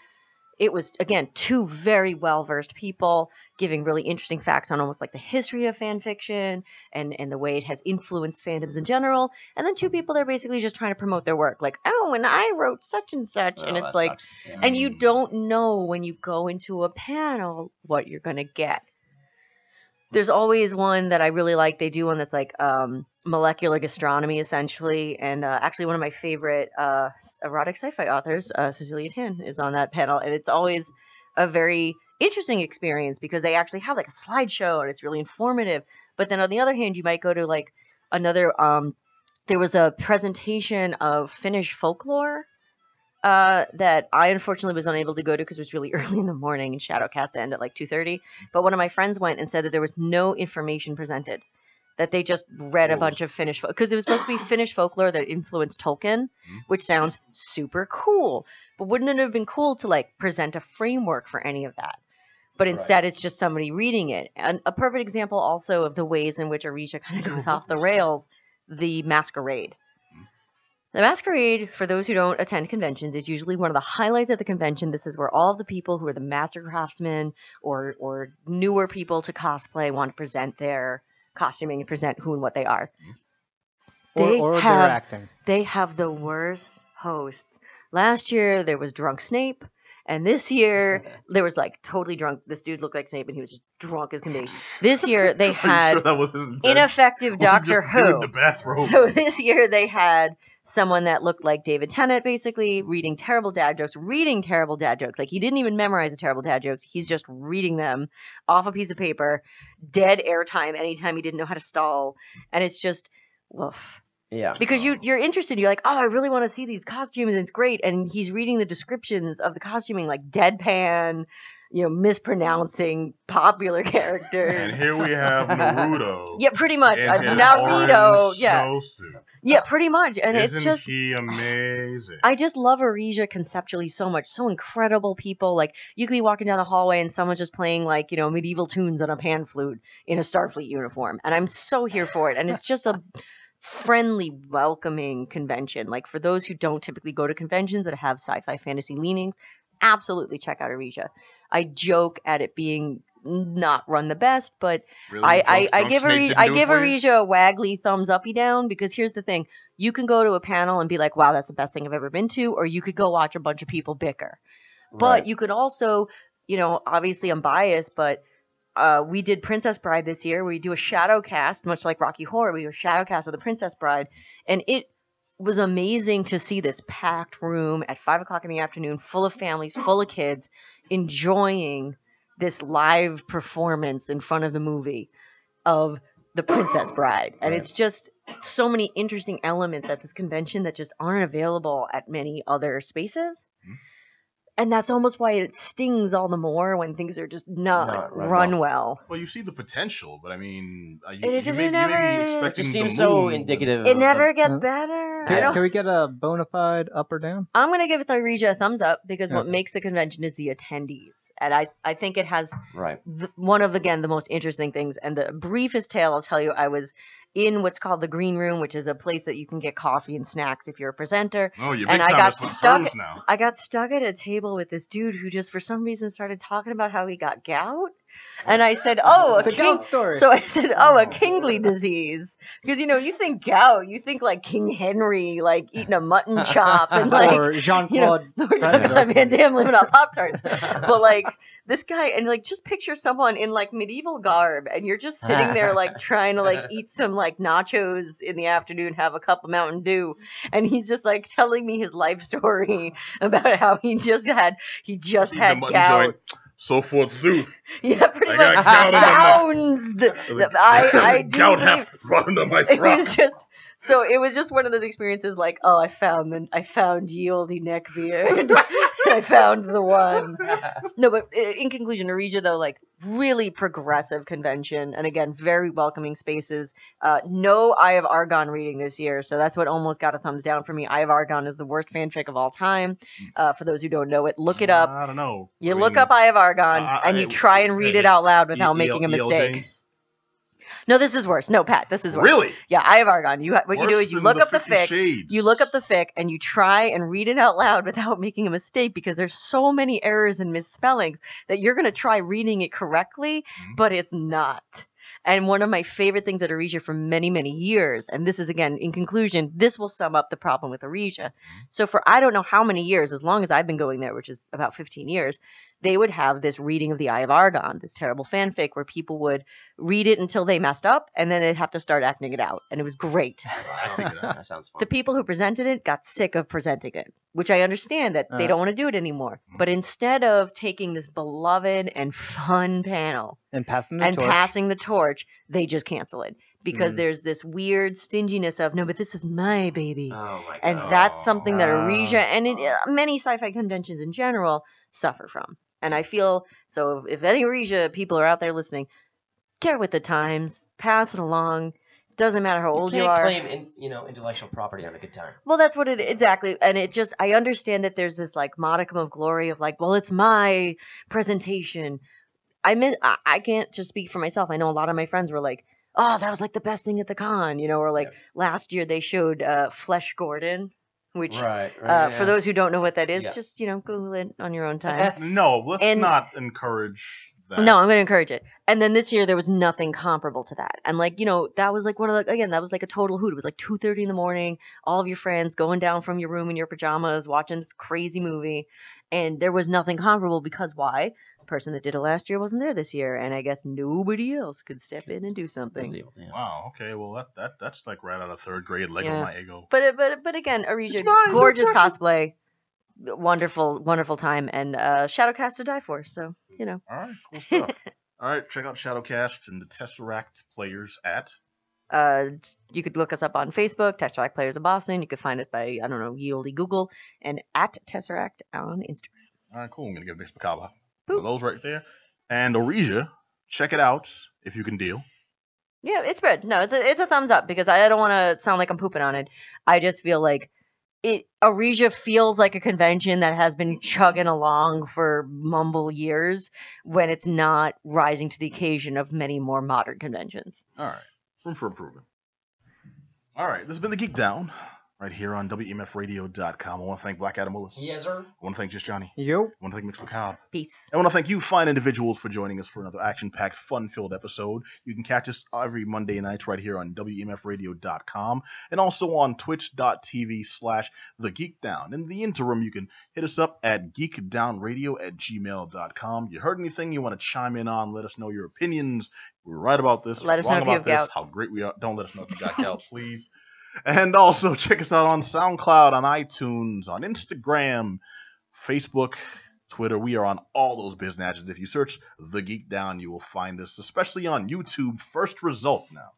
It was, again, two very well-versed people giving really interesting facts on almost like the history of fan fiction and the way it has influenced fandoms in general. And then two people that are basically just trying to promote their work. Like, oh, and I wrote such and such. And it's like, and you don't know when you go into a panel what you're going to get. There's always one that I really like. They do one that's like molecular gastronomy, essentially. And actually one of my favorite erotic sci-fi authors, Cecilia Tan, is on that panel. And it's always a very interesting experience because they actually have like a slideshow and it's really informative. But then on the other hand, you might go to like another, there was a presentation of Finnish folklore that I unfortunately was unable to go to because it was really early in the morning and Shadowcast ended at like 2:30. But one of my friends went and said that there was no information presented, that they just read a bunch of Finnish, because it was supposed to be Finnish folklore that influenced Tolkien, which sounds super cool. But wouldn't it have been cool to like present a framework for any of that? But instead, it's just somebody reading it. And a perfect example also of the ways in which Arisia kind of goes off the rails, the Masquerade. The Masquerade, for those who don't attend conventions, is usually one of the highlights of the convention. This is where all of the people who are the master craftsmen or newer people to cosplay want to present their costuming and present who and what they are. Or their acting. They have the worst hosts. Last year, there was Drunk Snape. And this year, there was like totally drunk. This dude looked like Snape, and he was just drunk as can be. This year, they had sure that was his intent? ineffective Doctor Who. The bathrobe? So this year, they had someone that looked like David Tennant, basically, reading terrible dad jokes. Like, he didn't even memorize the terrible dad jokes. He's just reading them off a piece of paper, dead airtime anytime he didn't know how to stall. And it's just, woof. Yeah. Because you're interested. You're like, oh, I really want to see these costumes. And it's great. And he's reading the descriptions of the costuming, like deadpan, mispronouncing popular characters. And here we have Naruto. Yeah, pretty much. in his Naruto. orange Yeah. snowsuit. Yeah, pretty much. And Isn't it's just, he amazing? I just love Arisia conceptually so much. So incredible people. Like, you could be walking down the hallway and someone's just playing, like, medieval tunes on a pan flute in a Starfleet uniform. And I'm so here for it. And it's just a friendly, welcoming convention. Like, for those who don't typically go to conventions that have sci-fi fantasy leanings, absolutely check out Arisia. I joke at it being not run the best, but Really? I give Snake didn't do it for you? Arisia a waggly thumbs uppy down, because here's the thing. You can go to a panel and be like, wow, that's the best thing I've ever been to, or you could go watch a bunch of people bicker. But you could also, obviously I'm biased, but we did Princess Bride this year. We do a shadow cast, much like Rocky Horror. We do a shadow cast of the Princess Bride, and it was amazing to see this packed room at 5 o'clock in the afternoon, full of families, full of kids, enjoying this live performance in front of the movie of the Princess Bride. And it's just so many interesting elements at this convention that just aren't available at many other spaces. And that's almost why it stings all the more when things are just not run well. Well, you see the potential, but I mean, It you just may be never- expecting It just the seems so moon. indicative. It never gets better. Can we get a bona fide up or down? I'm going to give Arisia a thumbs up, because what Okay. makes the convention is the attendees. And I think it has Right. one of, again, the most interesting things. And the briefest tale I'll tell you, I was in what's called the green room, which is a place that you can get coffee and snacks if you're a presenter. Oh, you're And big I time got with stuck. pros now. I got stuck at a table with this dude who just for some reason started talking about how he got gout. And I said, "Oh, a The king." gout story. So I said, "Oh, a kingly disease," because you think gout, you think like King Henry, like eating a mutton chop, and like or Jean-Claude. or Jean-Claude Van Damme living off Pop-Tarts. But like this guy, and like just picture someone in like medieval garb, and you're just sitting there like trying to like eat some like nachos in the afternoon, have a cup of Mountain Dew, and he's just like telling me his life story about how he just had Eating a mutton gout. joint. So forsooth. Yeah, pretty I much got gout sounds. I do gout believe hath run into my it throat. was just so. It was just one of those experiences, like, oh, I found ye olde neckbeard. I found the one. No, but in conclusion, Arisia though, like, really progressive convention, and again, very welcoming spaces. No Eye of Argon reading this year, so that's what almost got a thumbs down for me. Eye of Argon is the worst fanfic of all time. For those who don't know it, look it up. I don't know. You look up Eye of Argon, and you try and read it out loud without making a mistake. No, this is worse. No, Pat, this is worse. Really? Yeah, Eye of Argon. What you do is you Worse look than up the 50 fic. Shades. You look up the fic and you try and read it out loud without making a mistake because there's so many errors and misspellings that you're going to try reading it correctly, but it's not. And one of my favorite things at Arisia for many, many years, and this is, again, in conclusion, this will sum up the problem with Arisia. So for I don't know how many years, as long as I've been going there, which is about 15 years, they would have this reading of the Eye of Argon, this terrible fanfic where people would read it until they messed up, and then they'd have to start acting it out. And it was great. That sounds fun. The people who presented it got sick of presenting it, which I understand that they don't want to do it anymore. But instead of taking this beloved and fun panel And passing the torch, they just cancel it. Because there's this weird stinginess of, no, but this is my baby. Oh my god. And that's something that Arisia and many sci-fi conventions in general suffer from. And I feel, so if any Arisia people are out there listening, get with the times, pass it along. Doesn't matter how old you are. Claim intellectual property on a good time. Well, that's what it exactly. And it just, I understand that there's this like modicum of glory of like, well, it's my presentation. I can't just speak for myself. I know a lot of my friends were like, oh, that was like the best thing at the con, or like last year they showed Flesh Gordon, which for those who don't know what that is, just Google it on your own time. No, let's not encourage that. No, I'm going to encourage it. And then this year there was nothing comparable to that. And like, that was like that was like a total hoot. It was like 2:30 in the morning, all of your friends going down from your room in your pajamas, watching this crazy movie. And there was nothing comparable because why? The person that did it last year wasn't there this year, and I guess nobody else could step in and do something. Wow. Okay. Well, that's like right out of third grade. Lego my ego. But again, Arisia, gorgeous cosplay, wonderful time, and Shadowcast to die for. So All right. Cool stuff. All right. Check out Shadowcast and the Tesseract players at. You could look us up on Facebook, Tesseract Players of Boston. You could find us by, I don't know, ye olde Google, and at Tesseract on Instagram. All right, cool. I'm going to give Nick Spacaba. Those right there. And Arisia, check it out if you can deal. Yeah, it's good. No, it's a thumbs up because I don't want to sound like I'm pooping on it. I just feel like Arisia feels like a convention that has been chugging along for mumble years when it's not rising to the occasion of many more modern conventions. All right. Room for improvement. All right, this has been the Geek Down, right here on WEMFradio.com. I want to thank Black Adam Willis. Yes, sir. I want to thank Just Johnny. Yo. I want to thank Mix Macabre. Peace. I want to thank you fine individuals for joining us for another action-packed, fun-filled episode. You can catch us every Monday night right here on WEMFradio.com and also on twitch.tv/thegeekdown. In the interim, you can hit us up at geekdownradio@gmail.com. You heard anything you want to chime in on, let us know your opinions. We're right about this. Let us know if you have gout. How great we are. Don't let us know if you got gout, please. And also check us out on SoundCloud, on iTunes, on Instagram, Facebook, Twitter. We are on all those businesses. If you search The Geek Down, you will find us, especially on YouTube. First result now.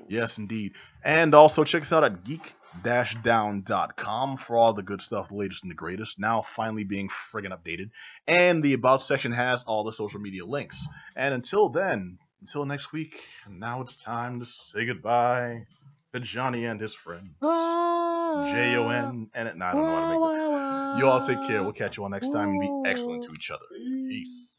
Yes, indeed. And also check us out at geek-down.com for all the good stuff, the latest and the greatest, now finally being friggin' updated. And the About section has all the social media links. And until then, until next week, now it's time to say goodbye to Johnny and his friends. Jon and it. Nah, I don't know how to make it. You all take care. We'll catch you all next time and be excellent to each other. Peace.